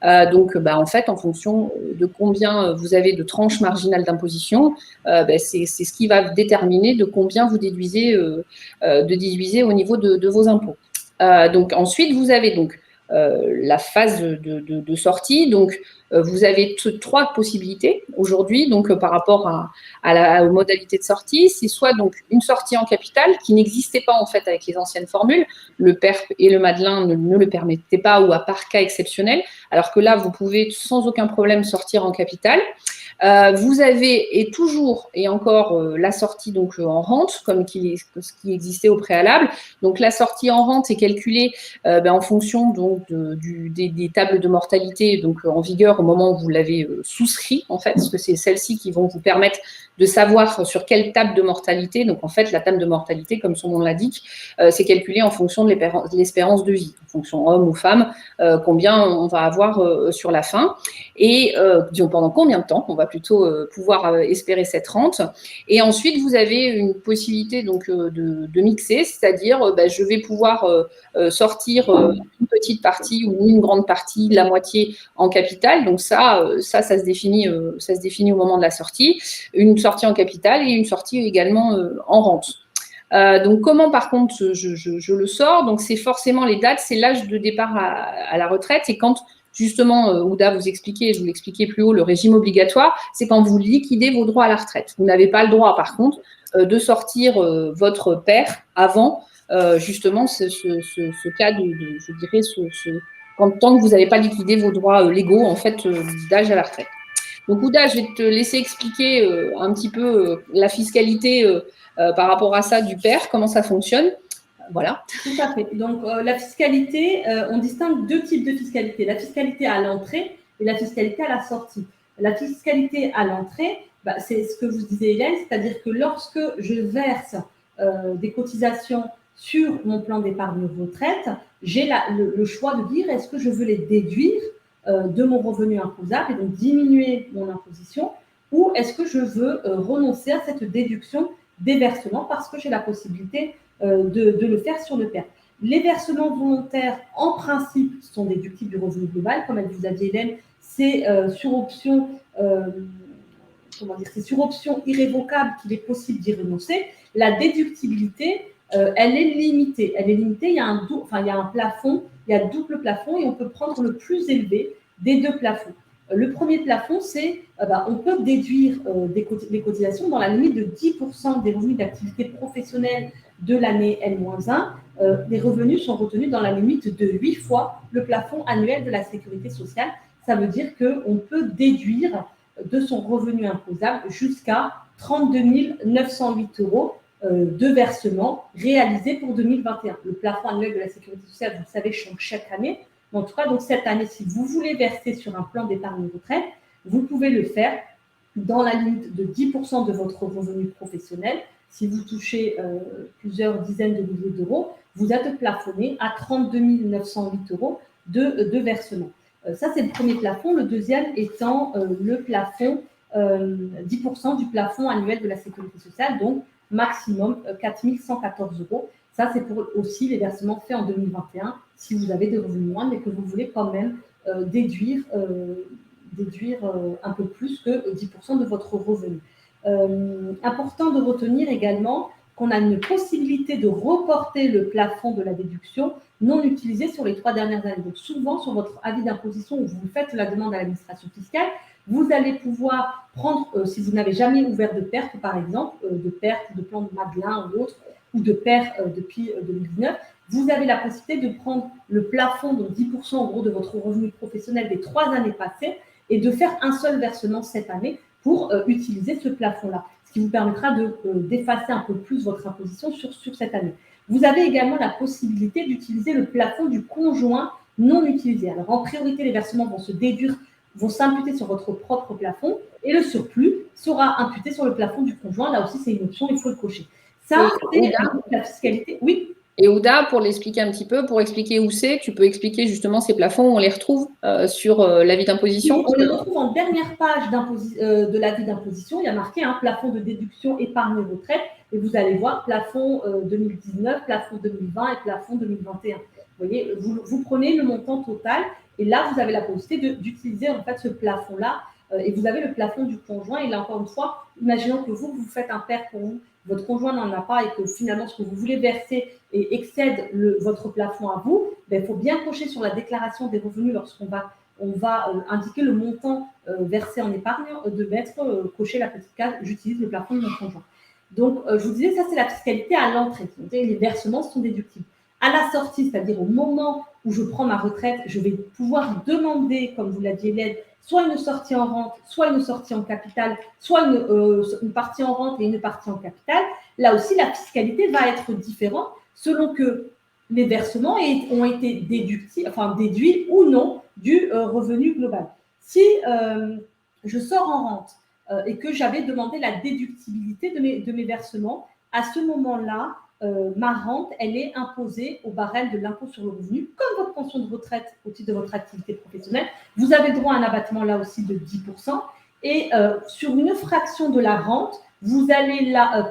En fait, en fonction de combien vous avez de tranches marginales d'imposition, c'est ce qui va déterminer de combien vous déduisez au niveau de vos impôts. Donc ensuite, vous avez donc la phase de sortie. Donc, vous avez trois possibilités aujourd'hui. Donc, par rapport aux modalités de sortie, c'est soit donc une sortie en capital qui n'existait pas en fait avec les anciennes formules. Le PERP et le Madelin ne le permettaient pas ou à part cas exceptionnel. Alors que là, vous pouvez sans aucun problème sortir en capital. Vous avez toujours et encore la sortie donc en rente, comme ce qui existait au préalable. Donc la sortie en rente est calculée en fonction donc des tables de mortalité donc en vigueur au moment où vous l'avez souscrit en fait, parce que c'est celles-ci qui vont vous permettre de savoir sur quelle table de mortalité. Donc en fait, la table de mortalité, comme son nom l'indique, c'est calculé en fonction de l'espérance de vie, en fonction homme ou femme, combien on va avoir sur la fin et pendant combien de temps on va plutôt pouvoir espérer cette rente. Et ensuite, vous avez une possibilité donc de mixer, c'est-à-dire je vais pouvoir sortir une petite partie ou une grande partie, la moitié en capital. Donc ça se définit au moment de la sortie. Une sortie en capital et une sortie également en rente. Donc comment par contre je le sors? Donc c'est forcément les dates, c'est l'âge de départ à la retraite et quand justement, Ouda vous expliquait, je vous l'expliquais plus haut, le régime obligatoire, c'est quand vous liquidez vos droits à la retraite. Vous n'avez pas le droit, par contre, de sortir votre PER avant justement ce cas je dirais, tant que vous n'avez pas liquidé vos droits légaux en fait, d'âge à la retraite. Donc Ouda, je vais te laisser expliquer un petit peu la fiscalité par rapport à ça du père, comment ça fonctionne. Voilà. Tout à fait. Donc, la fiscalité, on distingue deux types de fiscalité. La fiscalité à l'entrée et la fiscalité à la sortie. La fiscalité à l'entrée, c'est ce que vous disiez, Hélène, c'est-à-dire que lorsque je verse des cotisations sur mon plan d'épargne retraite, j'ai le choix de dire est-ce que je veux les déduire de mon revenu imposable et donc diminuer mon imposition, ou est-ce que je veux renoncer à cette déduction des versements parce que j'ai la possibilité de le faire sur le père. Les versements volontaires, en principe, sont déductibles du revenu global. Comme elle vous a dit, Hélène, c'est sur option, c'est sur option irrévocable qu'il est possible d'y renoncer. La déductibilité, elle est limitée. Elle est limitée. Il y a un plafond, il y a double plafond et on peut prendre le plus élevé des deux plafonds. Le premier plafond, c'est on peut déduire les cotisations dans la limite de 10% des revenus d'activité professionnelle de l'année N-1. Les revenus sont retenus dans la limite de 8 fois le plafond annuel de la sécurité sociale. Ça veut dire qu'on peut déduire de son revenu imposable jusqu'à 32 908 euros de versement réalisés pour 2021. Le plafond annuel de la sécurité sociale, vous le savez, change chaque année. En tout cas, donc cette année, si vous voulez verser sur un plan d'épargne retraite, vous pouvez le faire dans la limite de 10% de votre revenu professionnel. Si vous touchez plusieurs dizaines de milliers d'euros, vous êtes plafonné à 32 908 euros de versement. Ça, c'est le premier plafond. Le deuxième étant le plafond, 10% du plafond annuel de la sécurité sociale, donc maximum 4 114 euros. Ça, c'est pour aussi les versements faits en 2021, si vous avez des revenus moindres, mais que vous voulez quand même déduire un peu plus que 10% de votre revenu. Important de retenir également qu'on a une possibilité de reporter le plafond de la déduction non utilisé sur les 3 dernières années. Donc souvent, sur votre avis d'imposition où vous faites la demande à l'administration fiscale, vous allez pouvoir prendre, si vous n'avez jamais ouvert de perte, par exemple, de perte de plan de Madelin ou autre, ou de perte depuis 2019, vous avez la possibilité de prendre le plafond, donc 10% en gros de votre revenu professionnel des 3 années passées, et de faire un seul versement cette année pour utiliser ce plafond-là, ce qui vous permettra d'effacer un peu plus votre imposition sur cette année. Vous avez également la possibilité d'utiliser le plafond du conjoint non utilisé. Alors, en priorité, les versements vont s'imputer sur votre propre plafond et le surplus sera imputé sur le plafond du conjoint. Là aussi, c'est une option, il faut le cocher. Ça, c'est la fiscalité. Oui. Et Ouda, pour l'expliquer un petit peu, pour expliquer où c'est, tu peux expliquer justement ces plafonds, où on les retrouve sur l'avis d'imposition? Oui, on les retrouve en dernière page de l'avis d'imposition. Il y a marqué plafond de déduction épargne retraite et vous allez voir plafond 2019, plafond 2020 et plafond 2021. Vous voyez, vous prenez le montant total et là, vous avez la possibilité d'utiliser en fait ce plafond-là et vous avez le plafond du conjoint. Et là, encore une fois, imaginons que vous faites un père pour vous, votre conjoint n'en a pas et que finalement, ce que vous voulez verser excède votre plafond à vous, il faut bien cocher sur la déclaration des revenus lorsqu'on va indiquer le montant versé en épargne, de mettre, cocher la petite case, j'utilise le plafond de mon conjoint. Donc, je vous disais, ça, c'est la fiscalité à l'entrée. Les versements sont déductibles. À la sortie, c'est-à-dire au moment où je prends ma retraite, je vais pouvoir demander, comme vous l'a dit Hélène, soit une sortie en rente, soit une sortie en capital, soit une partie en rente et une partie en capital. Là aussi, la fiscalité va être différente selon que les versements ont été déduits ou non du revenu global. Si je sors en rente et que j'avais demandé la déductibilité de mes versements, à ce moment-là, ma rente, elle est imposée au barème de l'impôt sur le revenu, comme votre pension de retraite au titre de votre activité professionnelle. Vous avez droit à un abattement là aussi de 10%. Et sur une fraction de la rente, vous allez là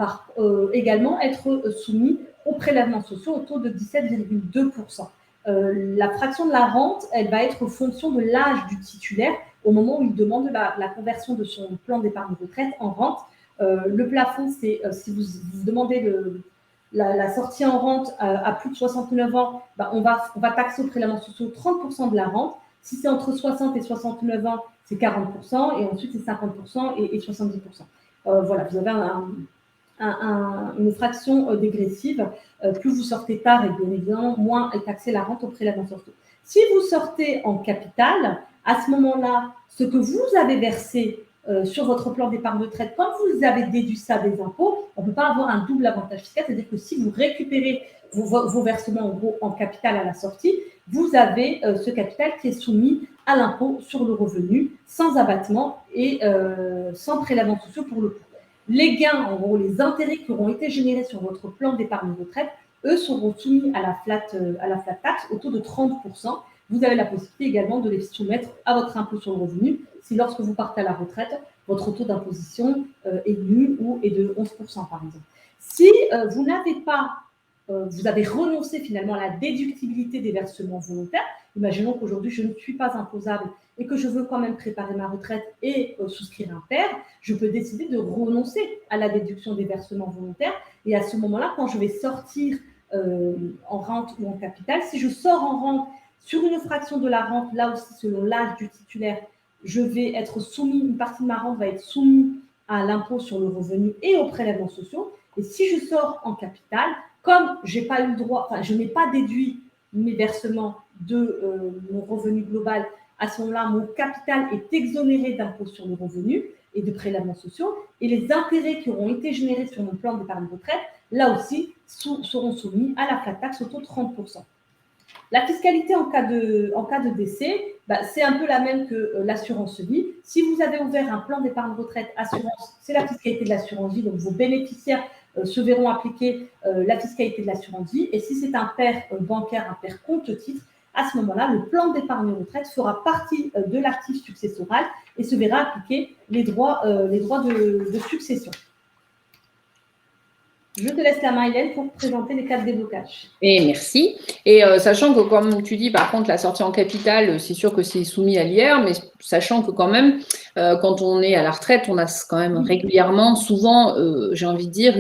également être soumis aux prélèvements sociaux au taux de 17,2%. La fraction de la rente, elle va être fonction de l'âge du titulaire au moment où il demande la conversion de son plan d'épargne retraite en rente. Le plafond, c'est si vous demandez la sortie en rente à plus de 69 ans, on va taxer aux prélèvements sociaux 30% de la rente. Si c'est entre 60 et 69 ans, c'est 40%, et ensuite c'est 50% et 70%. Voilà, vous avez une fraction dégressive. Plus vous sortez tard, et bien évidemment, moins est taxée la rente aux prélèvements sociaux. Si vous sortez en capital, à ce moment-là, ce que vous avez versé sur votre plan d'épargne retraite, quand vous avez déduit ça des impôts, on ne peut pas avoir un double avantage fiscal, c'est-à-dire que si vous récupérez vos versements en gros en capital à la sortie, vous avez ce capital qui est soumis à l'impôt sur le revenu, sans abattement et sans prélèvements sociaux pour le coup. Les gains, en gros, les intérêts qui auront été générés sur votre plan d'épargne retraite, eux seront soumis à la flat tax au taux de 30%. Vous avez la possibilité également de les soumettre à votre impôt sur le revenu si lorsque vous partez à la retraite, votre taux d'imposition est nul ou est de 11% par exemple. Si vous n'avez pas, vous avez renoncé finalement à la déductibilité des versements volontaires, imaginons qu'aujourd'hui je ne suis pas imposable et que je veux quand même préparer ma retraite et souscrire un PER, je peux décider de renoncer à la déduction des versements volontaires. Et à ce moment-là, quand je vais sortir en rente ou en capital, si je sors en rente sur une fraction de la rente, là aussi selon l'âge du titulaire, je vais être soumis, une partie de ma rente va être soumise à l'impôt sur le revenu et aux prélèvements sociaux. Et si je sors en capital, comme j'ai pas eu le droit, enfin je n'ai pas déduit mes versements de mon revenu global, à ce moment-là, mon capital est exonéré d'impôt sur le revenu et de prélèvements sociaux, et les intérêts qui auront été générés sur mon plan d'épargne retraite, là aussi, seront soumis à la flat tax au taux de 30%. La fiscalité en cas de décès, c'est un peu la même que l'assurance vie. Si vous avez ouvert un plan d'épargne retraite assurance, c'est la fiscalité de l'assurance vie, donc vos bénéficiaires se verront appliquer la fiscalité de l'assurance vie. Et si c'est un père bancaire, un père compte-titre, à ce moment-là, le plan d'épargne retraite fera partie de l'actif successoral et se verra appliquer les droits de succession. Je te laisse la main, Hélène, pour présenter les cas de déblocage. Et merci. Et sachant que, comme tu dis, par contre, la sortie en capital, c'est sûr que c'est soumis à l'IR, mais sachant que quand même, quand on est à la retraite, on a quand même régulièrement, souvent, j'ai envie de dire,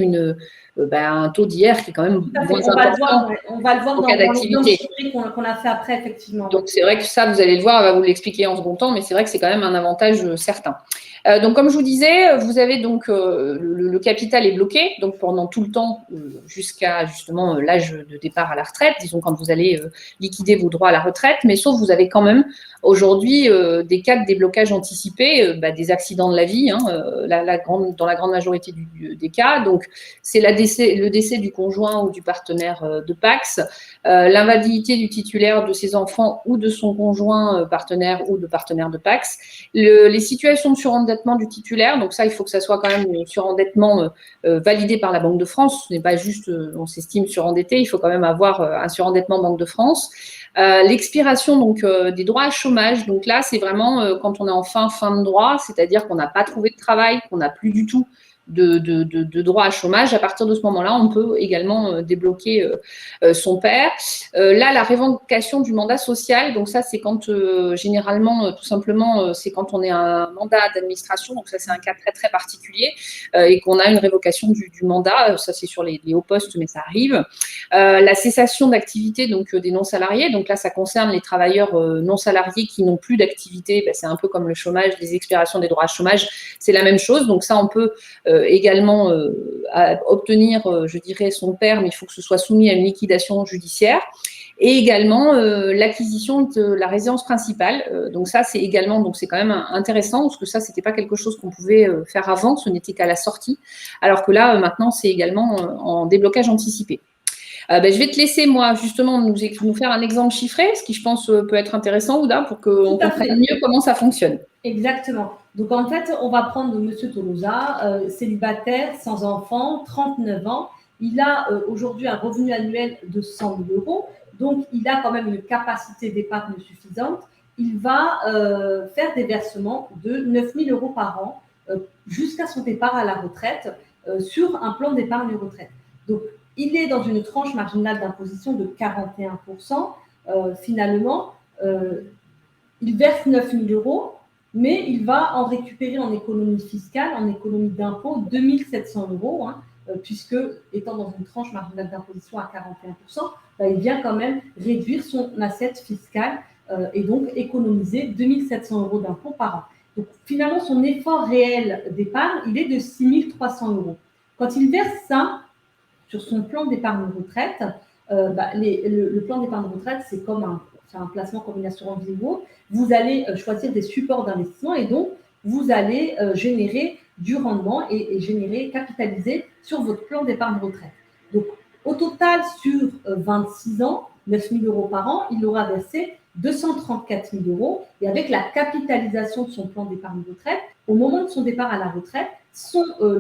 un taux d'IR qui est quand même moins important. On va le voir dans l'activité qu'on a fait après, effectivement. Donc, c'est vrai que ça, vous allez le voir, on va vous l'expliquer en second temps, mais c'est vrai que c'est quand même un avantage certain. Donc, comme je vous disais, vous avez donc le capital est bloqué, donc pendant tout le temps, jusqu'à justement l'âge de départ à la retraite, disons quand vous allez liquider vos droits à la retraite, mais sauf vous avez quand même aujourd'hui des cas de déblocage anticipé, des accidents de la vie, dans la grande majorité des cas. Donc, c'est le décès du conjoint ou du partenaire de PACS, l'invalidité du titulaire de ses enfants ou de son conjoint partenaire ou de partenaire de PACS, les situations de surendettement du titulaire, donc ça, il faut que ça soit quand même un surendettement validé par la Banque de France, ce n'est pas juste on s'estime surendetté, il faut quand même avoir un surendettement Banque de France. L'expiration donc des droits à chômage, donc là, c'est vraiment quand on est en fin de droit, c'est-à-dire qu'on n'a pas trouvé de travail, qu'on n'a plus du tout de droit à chômage. À partir de ce moment-là, on peut également débloquer son père. Là, la révocation du mandat social, donc ça, c'est quand généralement, tout simplement, c'est quand on est un mandat d'administration, donc ça, c'est un cas très, très particulier, et qu'on a une révocation du mandat, ça, c'est sur les hauts postes, mais ça arrive. La cessation d'activité donc des non-salariés, donc là, ça concerne les travailleurs non salariés qui n'ont plus d'activité, c'est un peu comme le chômage, les expirations des droits à chômage, c'est la même chose, donc ça, on peut également obtenir, je dirais, son père, mais il faut que ce soit soumis à une liquidation judiciaire. Et également l'acquisition de la résidence principale. Donc ça, c'est également, donc c'est quand même intéressant parce que ça, c'était pas quelque chose qu'on pouvait faire avant, ce n'était qu'à la sortie, alors que là, maintenant, c'est également en déblocage anticipé. Je vais te laisser, moi, justement, nous faire un exemple chiffré, ce qui, je pense, peut être intéressant, Ouda, pour qu'on comprenne mieux comment ça fonctionne. Exactement. Donc, en fait, on va prendre M. Tolosa, célibataire, sans enfant, 39 ans. Il a aujourd'hui un revenu annuel de 100 000 €. Donc, il a quand même une capacité d'épargne suffisante. Il va faire des versements de 9 000 € par an jusqu'à son départ à la retraite sur un plan d'épargne retraite. Donc, il est dans une tranche marginale d'imposition de 41%. Finalement, il verse 9 000 €, mais il va en récupérer en économie fiscale, en économie d'impôt, 2 700 €, puisque, étant dans une tranche marginale d'imposition à 41%, il vient quand même réduire son assiette fiscale et donc économiser 2 700 € d'impôt par an. Donc, finalement, son effort réel d'épargne, il est de 6 300 €. Quand il verse ça sur son plan d'épargne retraite, le plan d'épargne retraite, c'est comme un c'est un placement combination vie ou autre, vous allez choisir des supports d'investissement et donc vous allez générer du rendement et générer, capitaliser sur votre plan d'épargne retraite. Donc, au total, sur 26 ans, 9 000 euros par an, il aura versé 234 000 euros. Et avec la capitalisation de son plan d'épargne retraite, au moment de son départ à la retraite,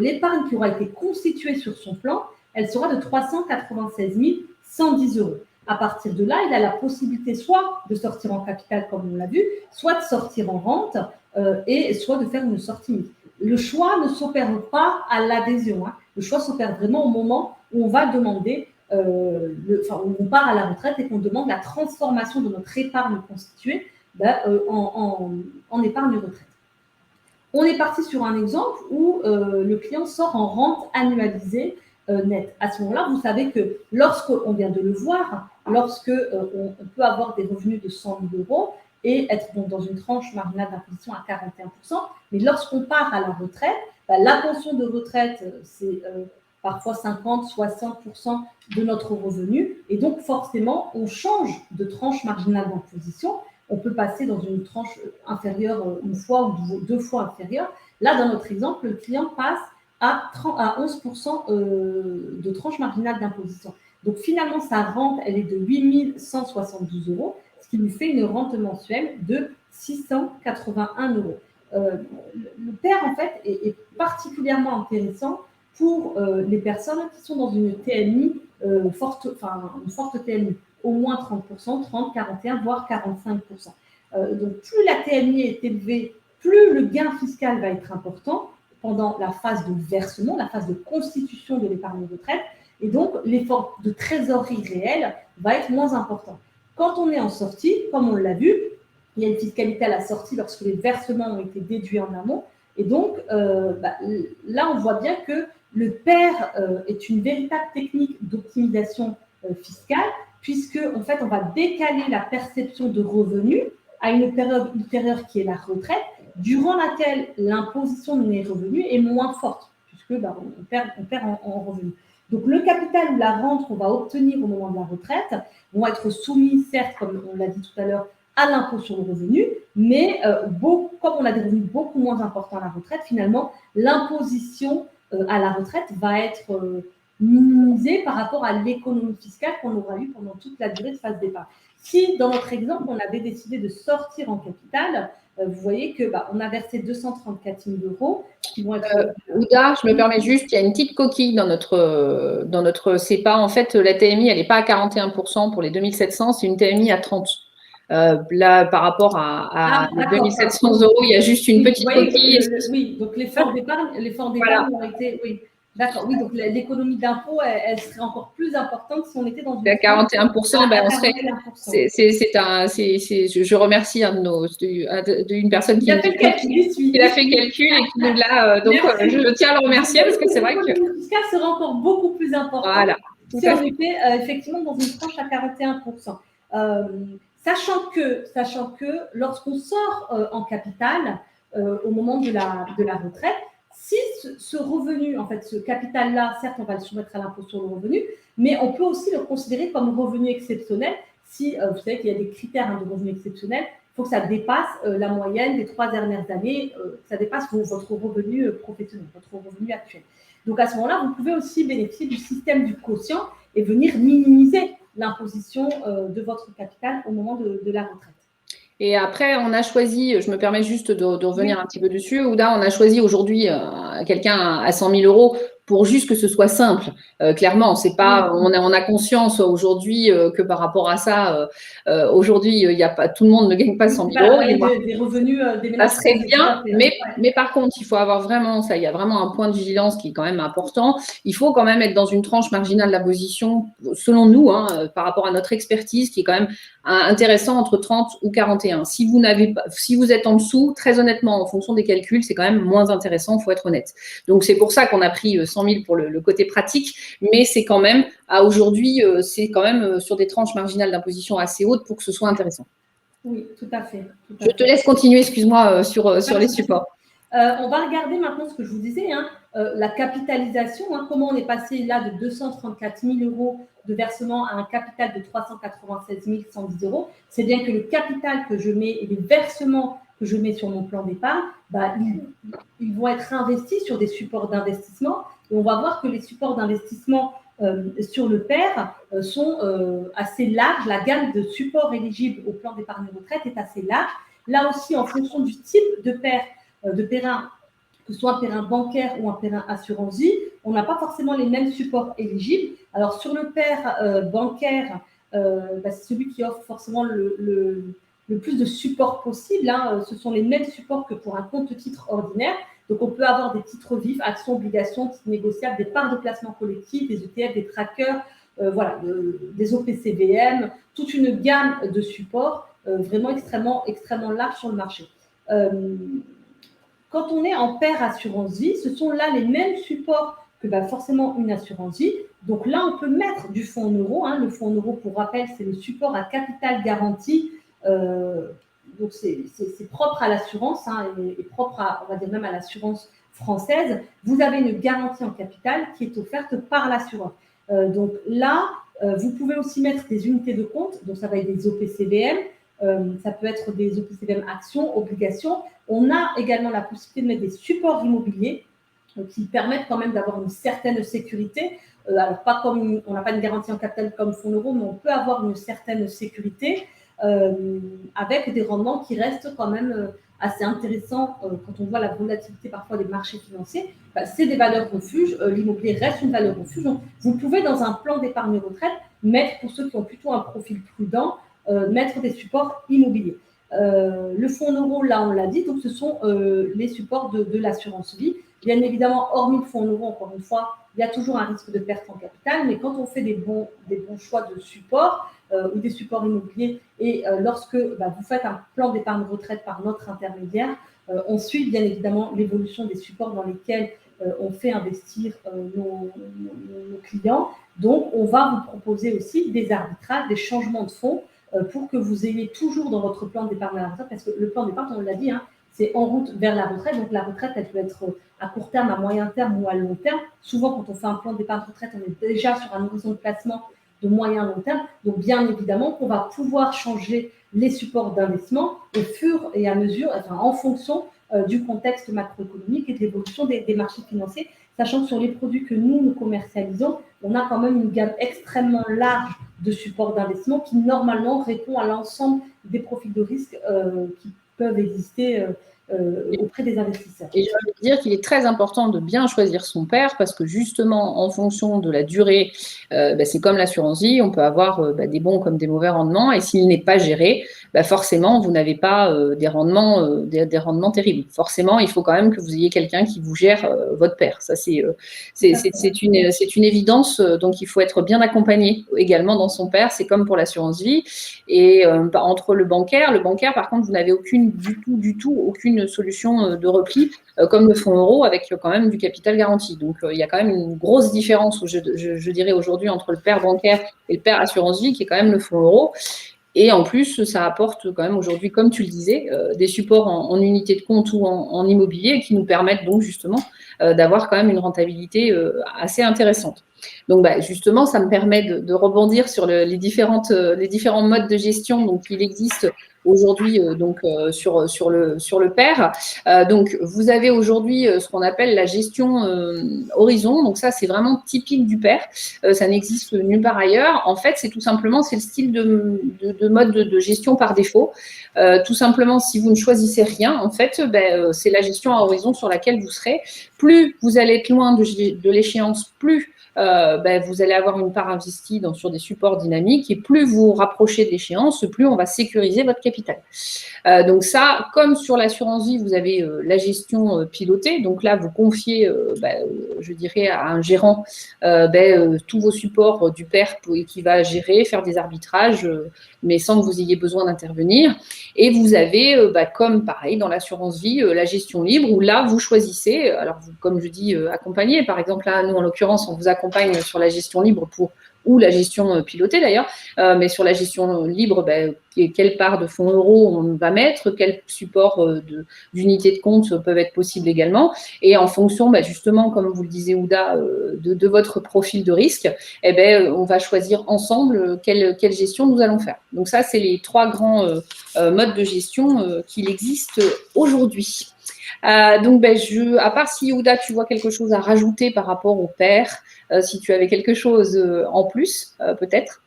l'épargne qui aura été constituée sur son plan, elle sera de 396 110 euros. À partir de là, il a la possibilité soit de sortir en capital, comme on l'a vu, soit de sortir en rente et soit de faire une sortie mixte. Le choix ne s'opère pas à l'adhésion. Hein. Le choix s'opère vraiment au moment où on va demander, où on part à la retraite et qu'on demande la transformation de notre épargne constituée en épargne retraite. On est parti sur un exemple où le client sort en rente annualisée nette. À ce moment-là, vous savez que lorsqu'on vient de le voir, lorsqu'on peut avoir des revenus de 100 000 euros et être donc dans une tranche marginale d'imposition à 41%, mais lorsqu'on part à la retraite, la pension de retraite, c'est parfois 50-60% de notre revenu et donc forcément, on change de tranche marginale d'imposition. On peut passer dans une tranche inférieure une fois ou deux fois inférieure. Là, dans notre exemple, le client passe à 11% de tranche marginale d'imposition. Donc, finalement, sa rente, elle est de 8 172 euros, ce qui lui fait une rente mensuelle de 681 euros. Le PER, en fait, est particulièrement intéressant pour les personnes qui sont dans une TMI une forte TMI, au moins 30%, 30, 41, voire 45%. Donc, plus la TMI est élevée, plus le gain fiscal va être important pendant la phase de versement, la phase de constitution de l'épargne retraite, et donc l'effort de trésorerie réelle va être moins important. Quand on est en sortie, comme on l'a vu, il y a une fiscalité à la sortie lorsque les versements ont été déduits en amont, et donc là, on voit bien que le PER est une véritable technique d'optimisation fiscale, puisque en fait, on va décaler la perception de revenus à une période ultérieure qui est la retraite, durant laquelle l'imposition de mes revenus est moins forte, puisque on perd en revenus. Donc, le capital ou la rente qu'on va obtenir au moment de la retraite vont être soumis, certes, comme on l'a dit tout à l'heure, à l'impôt sur le revenu, mais comme on a des revenus beaucoup moins importants à la retraite, finalement, l'imposition à la retraite va être minimisée par rapport à l'économie fiscale qu'on aura eue pendant toute la durée de phase départ. Si, dans notre exemple, on avait décidé de sortir en capital, vous voyez qu'on a versé 234 000 euros qui vont être… Ouda, je me permets juste, il y a une petite coquille dans notre CEPA. En fait, la TMI, elle n'est pas à 41% pour les 2700, c'est une TMI à 30%. Là, par rapport à 2700 euros, il y a juste une petite coquille. Oui, donc l'effort d'épargne ont été… Oui. D'accord, oui, donc l'économie d'impôt, elle serait encore plus importante si on était dans une… À 41%, on serait… Je remercie une personne qui a fait le calcul et qui nous l'a… Donc, je tiens à le remercier parce que c'est vrai que… L'économie fiscale serait encore beaucoup plus importante si on était effectivement dans une tranche à 41%. Sachant que lorsqu'on sort en capital au moment de la retraite, si ce revenu, en fait, ce capital-là, certes, on va le soumettre à l'impôt sur le revenu, mais on peut aussi le considérer comme revenu exceptionnel. Si vous savez qu'il y a des critères de revenu exceptionnel, il faut que ça dépasse la moyenne des 3 dernières années, ça dépasse votre revenu professionnel, votre revenu actuel. Donc, à ce moment-là, vous pouvez aussi bénéficier du système du quotient et venir minimiser l'imposition de votre capital au moment de la retraite. Et après, on a choisi, je me permets juste de revenir un petit peu dessus, Ouda, on a choisi aujourd'hui quelqu'un à 100 000 euros pour juste que ce soit simple. Clairement, c'est pas, on a conscience aujourd'hui que par rapport à ça, aujourd'hui, il y a pas, tout le monde ne gagne pas 100 000 euros. Des revenus, des ménages. Ça serait bien, mais par contre, il faut avoir vraiment ça. Il y a vraiment un point de vigilance qui est quand même important. Il faut quand même être dans une tranche marginale d'imposition, selon nous, par rapport à notre expertise, qui est quand même intéressant entre 30 ou 41. Si vous êtes en dessous, très honnêtement, en fonction des calculs, c'est quand même moins intéressant, il faut être honnête. Donc, c'est pour ça qu'on a pris 100 000 pour le côté pratique, mais c'est quand même, à aujourd'hui, c'est quand même sur des tranches marginales d'imposition assez hautes pour que ce soit intéressant. Oui, tout à fait. Je te laisse continuer, excuse-moi, sur les supports. On va regarder maintenant ce que je vous disais, hein, la capitalisation, hein, comment on est passé là de 234 000 euros de versement à un capital de 396 110 euros. C'est bien que le capital que je mets et les versements que je mets sur mon plan d'épargne, bah, ils vont être investis sur des supports d'investissement. Et on va voir que les supports d'investissement sur le PER sont assez larges. La gamme de supports éligibles au plan d'épargne retraite est assez large. Là aussi, en fonction du type de PER, de terrain, que ce soit un terrain bancaire ou un terrain assurance vie, on n'a pas forcément les mêmes supports éligibles. Alors, sur le PER bancaire, c'est celui qui offre forcément le plus de supports possible. Hein. Ce sont les mêmes supports que pour un compte titre ordinaire. Donc, on peut avoir des titres vifs, actions, obligations, titres négociables, des parts de placement collectif, des ETF, des trackers, des OPCVM, toute une gamme de supports vraiment extrêmement large sur le marché. Quand on est en paire assurance vie, ce sont là les mêmes supports que forcément une assurance vie. Donc là, on peut mettre du fonds en euros. Hein. Le fonds en euros, pour rappel, c'est le support à capital garanti. Donc c'est propre à l'assurance et propre on va dire même à l'assurance française. Vous avez une garantie en capital qui est offerte par l'assureur. Donc là, vous pouvez aussi mettre des unités de compte. Donc ça va être des OPCVM. Ça peut être des OPCVM actions, obligations. On a également la possibilité de mettre des supports immobiliers qui permettent quand même d'avoir une certaine sécurité. Alors, pas comme on n'a pas une garantie en capital comme fonds euro, mais on peut avoir une certaine sécurité avec des rendements qui restent quand même assez intéressants quand on voit la volatilité parfois des marchés financiers. C'est des valeurs refuges. L'immobilier reste une valeur refuge. Donc, vous pouvez, dans un plan d'épargne retraite, mettre, pour ceux qui ont plutôt un profil prudent, mettre des supports immobiliers. Le fonds en euros, là, on l'a dit, donc ce sont les supports de l'assurance vie. Bien évidemment, hormis le fonds en euros, encore une fois, il y a toujours un risque de perte en capital, mais quand on fait des bons choix de support ou des supports immobiliers, et lorsque vous faites un plan d'épargne retraite par notre intermédiaire, on suit bien évidemment l'évolution des supports dans lesquels on fait investir nos clients. Donc, on va vous proposer aussi des arbitrages, des changements de fonds pour que vous ayez toujours dans votre plan d'épargne à la retraite, parce que le plan d'épargne, on l'a dit, hein, c'est en route vers la retraite. Donc, la retraite, elle peut être à court terme, à moyen terme ou à long terme. Souvent, quand on fait un plan d'épargne retraite, on est déjà sur un horizon de placement de moyen long terme. Donc, bien évidemment, qu'on va pouvoir changer les supports d'investissement au fur et à mesure, en fonction du contexte macroéconomique et de l'évolution des marchés financiers, sachant que sur les produits que nous commercialisons, on a quand même une gamme extrêmement large de supports d'investissement qui, normalement, répond à l'ensemble des profils de risque qui peuvent exister auprès des investisseurs. Et j'ai envie de dire qu'il est très important de bien choisir son PER parce que justement, en fonction de la durée, c'est comme l'assurance vie, on peut avoir des bons comme des mauvais rendements et s'il n'est pas géré, forcément, vous n'avez pas des rendements terribles. Forcément, il faut quand même que vous ayez quelqu'un qui vous gère votre PER. Ça, c'est une évidence. Donc, il faut être bien accompagné également dans son PER. C'est comme pour l'assurance vie. Et entre le bancaire, par contre, vous n'avez du tout aucune solution de repli comme le fonds euro avec quand même du capital garanti. Donc, il y a quand même une grosse différence, je dirais aujourd'hui, entre le PER bancaire et le PER assurance vie, qui est quand même le fonds euro. Et en plus, ça apporte quand même aujourd'hui, comme tu le disais, des supports en unité de compte ou en immobilier qui nous permettent donc justement d'avoir quand même une rentabilité assez intéressante. Donc, justement, ça me permet de rebondir sur les différents modes de gestion donc, qu'il existe aujourd'hui sur le PER. Donc, vous avez aujourd'hui ce qu'on appelle la gestion horizon. Donc, ça, c'est vraiment typique du PER. Ça n'existe nulle part ailleurs. En fait, c'est tout simplement, c'est le style de mode de gestion par défaut. Tout simplement, si vous ne choisissez rien, en fait, c'est la gestion à horizon sur laquelle vous serez. Plus vous allez être loin de l'échéance, plus vous allez avoir une part investie sur des supports dynamiques et plus vous vous rapprochez de l'échéance, plus on va sécuriser votre capital. Donc ça, comme sur l'assurance vie, vous avez la gestion pilotée. Donc là, vous confiez, je dirais, à un gérant tous vos supports du PER qui va gérer, faire des arbitrages, mais sans que vous ayez besoin d'intervenir. Et vous avez, comme pareil dans l'assurance vie, la gestion libre où là, vous choisissez, alors vous, comme je dis, accompagner. Par exemple, là, nous, en l'occurrence, on vous accompagne sur la gestion libre pour ou la gestion pilotée d'ailleurs, mais sur la gestion libre, quelle part de fonds euros on va mettre, quel support d'unités de compte peuvent être possibles également, et en fonction, justement, comme vous le disiez Ouda, de votre profil de risque, on va choisir ensemble quelle gestion nous allons faire. Donc ça, c'est les 3 grands modes de gestion qu'il existe aujourd'hui. Donc, à part si Ouda, tu vois quelque chose à rajouter par rapport au père, si tu avais quelque chose en plus, peut-être.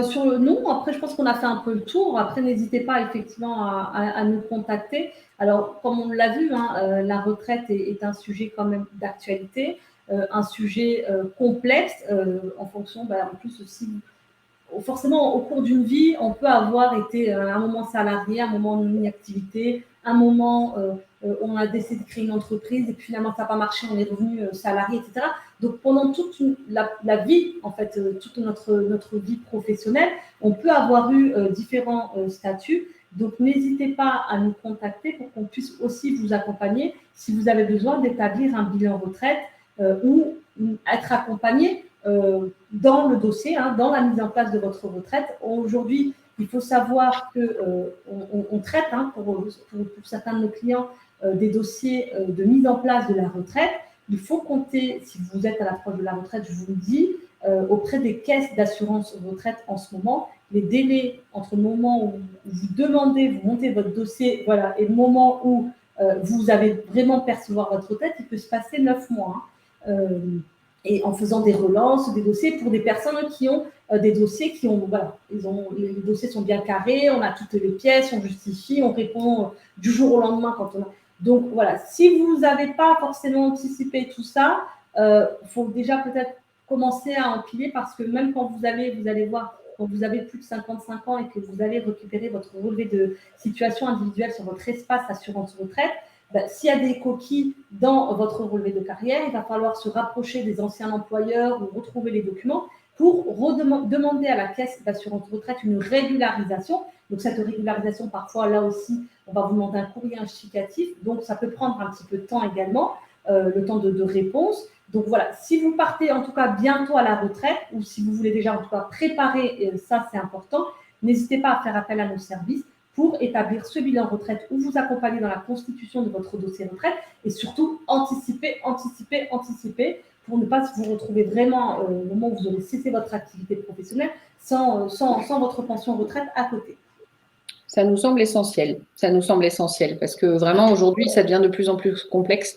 Sur le non, après, je pense qu'on a fait un peu le tour. Après, n'hésitez pas effectivement à nous contacter. Alors, comme on l'a vu, la retraite est un sujet quand même d'actualité, un sujet complexe en fonction, en plus aussi, forcément, au cours d'une vie, on peut avoir été à un moment salarié, à un moment en activité, un moment on a décidé de créer une entreprise et puis finalement ça n'a pas marché, on est revenu salarié, etc. Donc pendant toute la vie, en fait, toute notre vie professionnelle, on peut avoir eu différents statuts. Donc n'hésitez pas à nous contacter pour qu'on puisse aussi vous accompagner si vous avez besoin d'établir un bilan retraite ou être accompagné dans le dossier, dans la mise en place de votre retraite. Aujourd'hui, il faut savoir qu'on traite pour certains de nos clients des dossiers de mise en place de la retraite. Il faut compter, si vous êtes à l'approche de la retraite, je vous le dis, auprès des caisses d'assurance retraite en ce moment, les délais entre le moment où vous demandez, vous montez votre dossier, voilà, et le moment où vous allez vraiment percevoir votre retraite, il peut se passer 9 mois. Et en faisant des relances, des dossiers pour des personnes qui ont des dossiers qui ont, voilà, les dossiers sont bien carrés, on a toutes les pièces, on justifie, on répond du jour au lendemain quand on a. Donc voilà, si vous n'avez pas forcément anticipé tout ça, faut déjà peut-être commencer à empiler parce que même quand vous allez voir, quand vous avez plus de 55 ans et que vous allez récupérer votre relevé de situation individuelle sur votre espace assurance retraite, s'il y a des coquilles dans votre relevé de carrière, il va falloir se rapprocher des anciens employeurs ou retrouver les documents pour demander à la caisse d'assurance retraite une régularisation. Donc, cette régularisation, parfois, là aussi, on va vous demander un courrier justificatif. Donc, ça peut prendre un petit peu de temps également, le temps de réponse. Donc, voilà, si vous partez en tout cas bientôt à la retraite ou si vous voulez déjà en tout cas préparer, ça c'est important, n'hésitez pas à faire appel à nos services pour établir ce bilan retraite ou vous accompagner dans la constitution de votre dossier retraite et surtout anticiper pour ne pas vous retrouver vraiment au moment où vous aurez cessé votre activité professionnelle sans votre pension retraite à côté. Ça nous semble essentiel. Ça nous semble essentiel parce que vraiment aujourd'hui, ça devient de plus en plus complexe.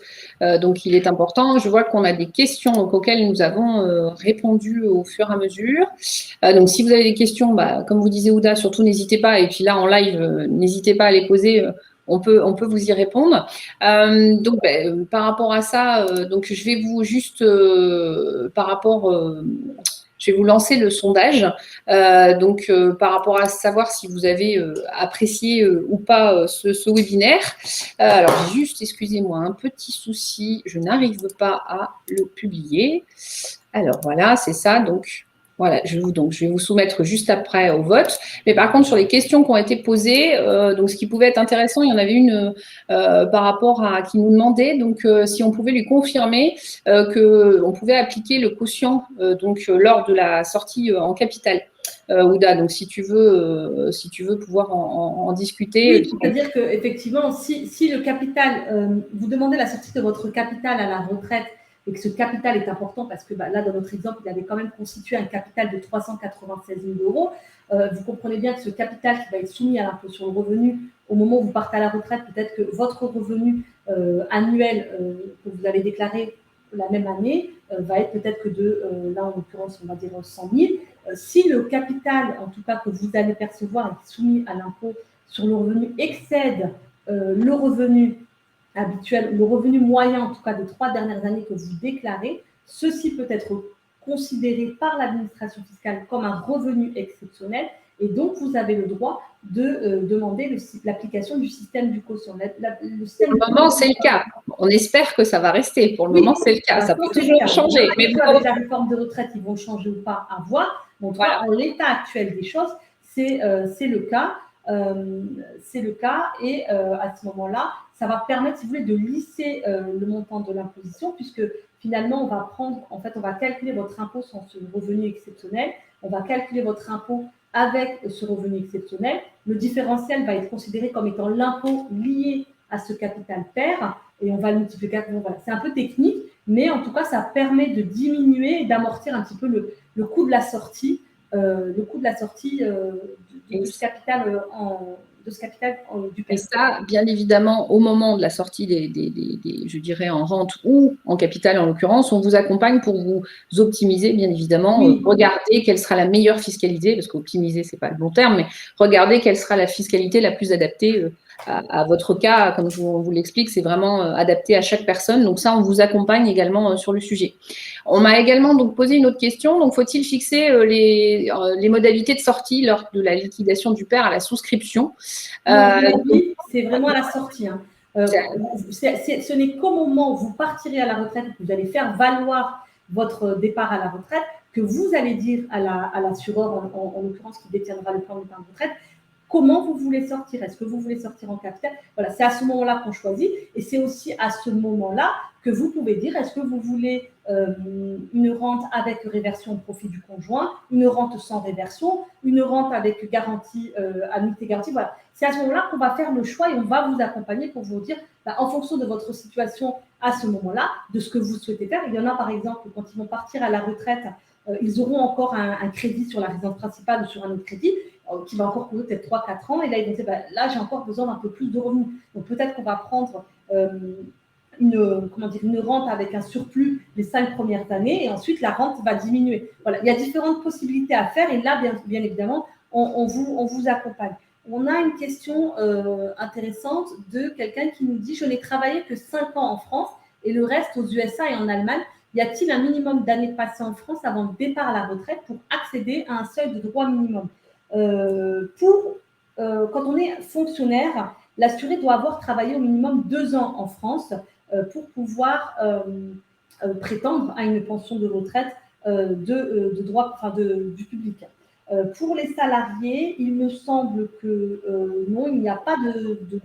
Donc, il est important. Je vois qu'on a des questions auxquelles nous avons répondu au fur et à mesure. Donc, si vous avez des questions, comme vous disiez Ouda, surtout n'hésitez pas. Et puis là, en live, n'hésitez pas à les poser. On peut vous y répondre. Donc, par rapport à ça, donc je vais vous juste par rapport. Je vais vous lancer le sondage. Par rapport à savoir si vous avez apprécié ou pas ce webinaire. Alors, j'ai juste, excusez-moi, un petit souci. Je n'arrive pas à le publier. Alors, voilà, c'est ça. Donc, voilà, je vais vous soumettre juste après au vote. Mais par contre, sur les questions qui ont été posées, donc ce qui pouvait être intéressant, il y en avait une par rapport à qui nous demandait donc si on pouvait lui confirmer qu'on pouvait appliquer le quotient lors de la sortie en capital. Ouda, donc si tu veux pouvoir en discuter. Oui, c'est-à-dire qu'effectivement, si le capital, vous demandez la sortie de votre capital à la retraite et que ce capital est important parce que là, dans notre exemple, il avait quand même constitué un capital de 396 000 euros. Vous comprenez bien que ce capital qui va être soumis à l'impôt sur le revenu au moment où vous partez à la retraite, peut-être que votre revenu annuel que vous avez déclaré la même année va être peut-être que là en l'occurrence, on va dire 100 000. Si le capital, en tout cas, que vous allez percevoir et qui est soumis à l'impôt sur le revenu excède le revenu habituel, le revenu moyen, en tout cas des 3 dernières années que vous déclarez, ceci peut être considéré par l'administration fiscale comme un revenu exceptionnel et donc vous avez le droit de demander l'application du système du quotient. Pour le moment, c'est le cas. On espère que ça va rester. Pour le moment, c'est le cas. Ça peut toujours changer. Mais avec la réforme de retraite, ils vont changer ou pas à voir. Donc, voilà. En l'état actuel des choses, c'est le cas. C'est le cas et à ce moment-là, ça va permettre, si vous voulez, de lisser le montant de l'imposition, puisque finalement, on va calculer votre impôt sans ce revenu exceptionnel, on va calculer votre impôt avec ce revenu exceptionnel. Le différentiel va être considéré comme étant l'impôt lié à ce capital pair, et on va le multiplier. Donc, voilà, c'est un peu technique, mais en tout cas, ça permet de diminuer et d'amortir un petit peu le coût de la sortie, de ce capital du Et PER. ça, bien évidemment, au moment de la sortie je dirais, en rente ou en capital, en l'occurrence, on vous accompagne pour vous optimiser, bien évidemment, Oui. regarder quelle sera la meilleure fiscalité, parce qu'optimiser, ce n'est pas le bon terme, mais regardez quelle sera la fiscalité la plus adaptée à votre cas. Comme on vous l'explique, c'est vraiment adapté à chaque personne. Donc ça, on vous accompagne également sur le sujet. On m'a également donc posé une autre question. Donc, faut-il fixer les modalités de sortie lors de la liquidation du PER à la souscription? C'est vraiment à la sortie. Hein. Ce n'est qu'au moment où vous partirez à la retraite, que vous allez faire valoir votre départ à la retraite, que vous allez dire à l'assureur, en l'occurrence qui détiendra le plan d'épargne retraite, comment vous voulez sortir. Est-ce que vous voulez sortir en capital? Voilà, c'est à ce moment-là qu'on choisit. Et c'est aussi à ce moment-là que vous pouvez dire, est-ce que vous voulez une rente avec réversion au profit du conjoint, une rente sans réversion, une rente avec garantie, annuité garantie. Voilà. C'est à ce moment-là qu'on va faire le choix et on va vous accompagner pour vous dire, en fonction de votre situation à ce moment-là, de ce que vous souhaitez faire. Il y en a, par exemple, quand ils vont partir à la retraite, ils auront encore un crédit sur la résidence principale ou sur un autre crédit qui va encore coûter peut-être 3-4 ans. Et là, ils vont dire, là, j'ai encore besoin d'un peu plus de revenus. Donc, peut-être qu'on va prendre une rente avec un surplus les 5 premières années et ensuite, la rente va diminuer. Voilà, il y a différentes possibilités à faire et là, bien évidemment, on vous accompagne. On a une question intéressante de quelqu'un qui nous dit « Je n'ai travaillé que 5 ans en France et le reste aux USA et en Allemagne. Y a-t-il un minimum d'années passées en France avant le départ à la retraite pour accéder à un seuil de droit minimum ?» Quand on est fonctionnaire, l'assuré doit avoir travaillé au minimum 2 ans en France pour pouvoir prétendre à une pension de retraite de droit, du public. Pour les salariés, il me semble que non, il n'y a pas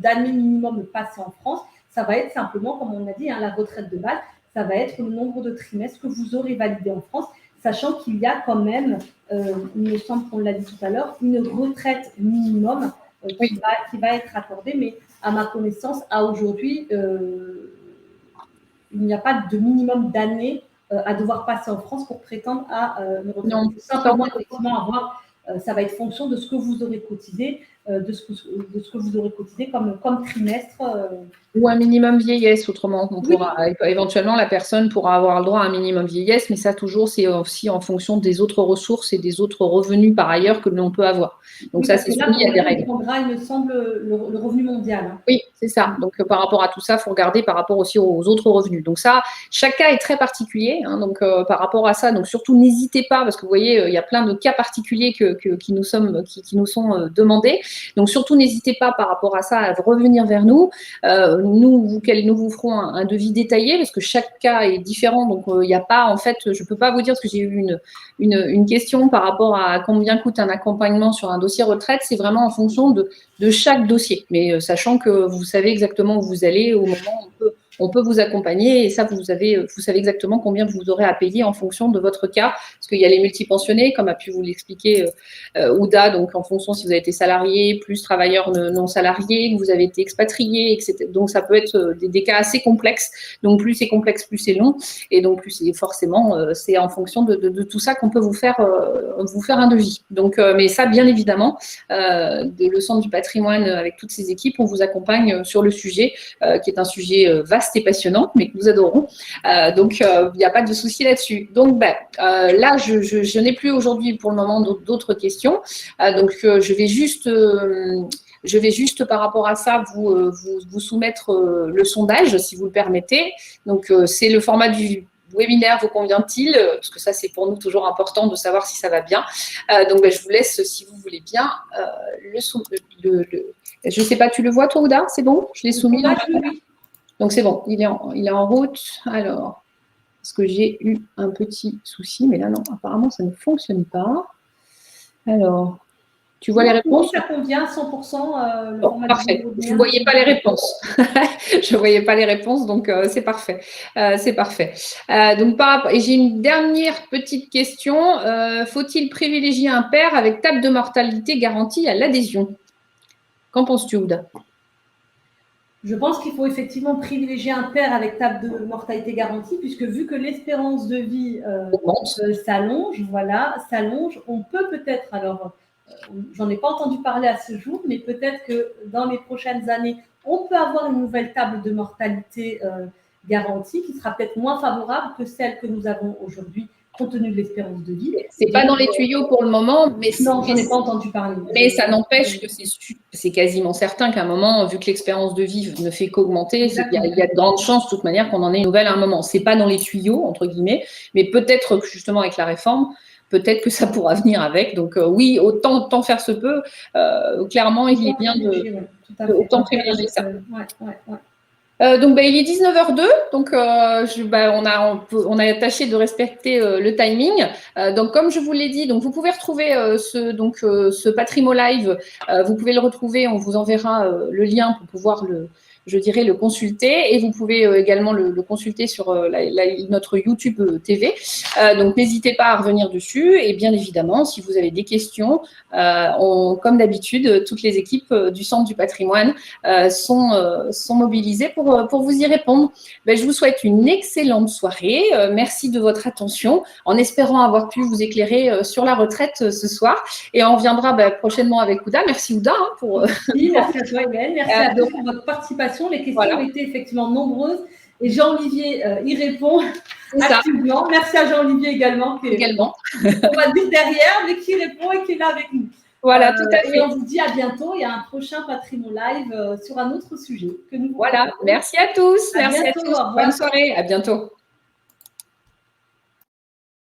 d'année minimum passée en France. Ça va être simplement, comme on a dit, la retraite de base, ça va être le nombre de trimestres que vous aurez validé en France, sachant qu'il y a quand même, il me semble qu'on l'a dit tout à l'heure, une retraite minimum qui va être accordée, mais à ma connaissance, à aujourd'hui, il n'y a pas de minimum d'années à devoir passer en France pour prétendre à une retraite. Non, il faut simplement effectivement avoir, ça va être fonction de ce que vous aurez cotisé, de ce que vous aurez cotisé comme trimestre. Ou un minimum vieillesse, autrement. On pourra, éventuellement, la personne pourra avoir le droit à un minimum vieillesse, mais ça, toujours, c'est aussi en fonction des autres ressources et des autres revenus par ailleurs que l'on peut avoir. Donc, ça, c'est soumis à des règles. On prendra, il me semble, le revenu mondial. Hein. Oui, c'est ça. Donc, par rapport à tout ça, il faut regarder par rapport aussi aux autres revenus. Donc, ça, chaque cas est très particulier. Hein, donc, par rapport à ça, donc surtout, n'hésitez pas, parce que vous voyez, il y a plein de cas particuliers qui nous sont demandés. Donc, surtout, n'hésitez pas par rapport à ça à revenir vers nous. Nous vous ferons un devis détaillé parce que chaque cas est différent. Donc, il n'y a pas, en fait, je ne peux pas vous dire parce que j'ai eu une question par rapport à combien coûte un accompagnement sur un dossier retraite. C'est vraiment en fonction de chaque dossier. Mais sachant que vous savez exactement où vous allez au moment où on peut vous accompagner et ça, vous savez exactement combien vous aurez à payer en fonction de votre cas. Parce qu'il y a les multipensionnés, comme a pu vous l'expliquer Ouda, donc en fonction si vous avez été salarié, plus travailleur non salarié, que vous avez été expatrié, etc. Donc, ça peut être des cas assez complexes. Donc, plus c'est complexe, plus c'est long. Et donc, plus forcément, c'est en fonction de tout ça qu'on peut vous faire un devis. Donc, mais ça, bien évidemment, le Centre du patrimoine avec toutes ses équipes, on vous accompagne sur le sujet, qui est un sujet vaste et passionnant, mais que nous adorons. Donc, il n'y a pas de souci là-dessus. Donc, là, je n'ai plus aujourd'hui pour le moment d'autres questions. Donc, je vais juste par rapport à ça vous soumettre le sondage, si vous le permettez. Donc, c'est le format du webinaire vous convient-il? Parce que ça, c'est pour nous toujours important de savoir si ça va bien. Donc, je vous laisse, si vous voulez bien, je ne sais pas, tu le vois toi, Ouda? C'est bon? Je l'ai soumis. Oui. Donc, c'est bon, il est en route. Alors, parce que j'ai eu un petit souci, mais là, non, apparemment, ça ne fonctionne pas. Alors, Tu vois les réponses? Oui, ça convient, 100%. Bon, parfait. Je ne voyais pas les réponses. Je ne voyais pas les réponses, donc c'est parfait. C'est parfait. Donc, et j'ai une dernière petite question. Faut-il privilégier un pair avec table de mortalité garantie à l'adhésion? Qu'en penses-tu, Ouda? Je pense qu'il faut effectivement privilégier un pair avec table de mortalité garantie, puisque vu que l'espérance de vie s'allonge, on peut peut-être, alors j'en ai pas entendu parler à ce jour, mais peut-être que dans les prochaines années, on peut avoir une nouvelle table de mortalité garantie qui sera peut-être moins favorable que celle que nous avons aujourd'hui, compte tenu de l'espérance de vie. C'est pas dans les tuyaux pour le moment, mais non, j'en ai pas entendu parler. Mais ça n'empêche que c'est quasiment certain qu'à un moment, vu que l'expérience de vie ne fait qu'augmenter, il y a de grandes chances, de toute manière, qu'on en ait une nouvelle à un moment. C'est pas dans les tuyaux, entre guillemets, mais peut-être que justement avec la réforme, peut-être que ça pourra venir avec. Donc oui, autant faire se peut. Clairement, il est bien autant privilégier ça. Donc, il est 19h02, donc on a tâché de respecter le timing. Donc, comme je vous l'ai dit, donc vous pouvez retrouver ce Patrimo Live. Vous pouvez le retrouver, on vous enverra le lien pour pouvoir le consulter, et vous pouvez également le consulter sur notre YouTube TV. Donc, n'hésitez pas à revenir dessus, et bien évidemment, si vous avez des questions, comme d'habitude, toutes les équipes du Centre du patrimoine sont mobilisées pour vous y répondre. Je vous souhaite une excellente soirée. Merci de votre attention, en espérant avoir pu vous éclairer sur la retraite ce soir. Et on reviendra prochainement avec Ouda. Merci Ouda. Merci à toi, Hélène. Merci à tous pour votre participation. Les questions ont été effectivement nombreuses. Et Jean-Olivier y répond activement. Merci à Jean-Olivier également. On va dire derrière, mais qui répond et qui est là avec nous. Voilà, tout à fait. Et on vous dit à bientôt. Il y a un prochain Patrimo Live sur un autre sujet que nous. Voilà, merci à tous. Merci à tous. Bonne soirée, à bientôt.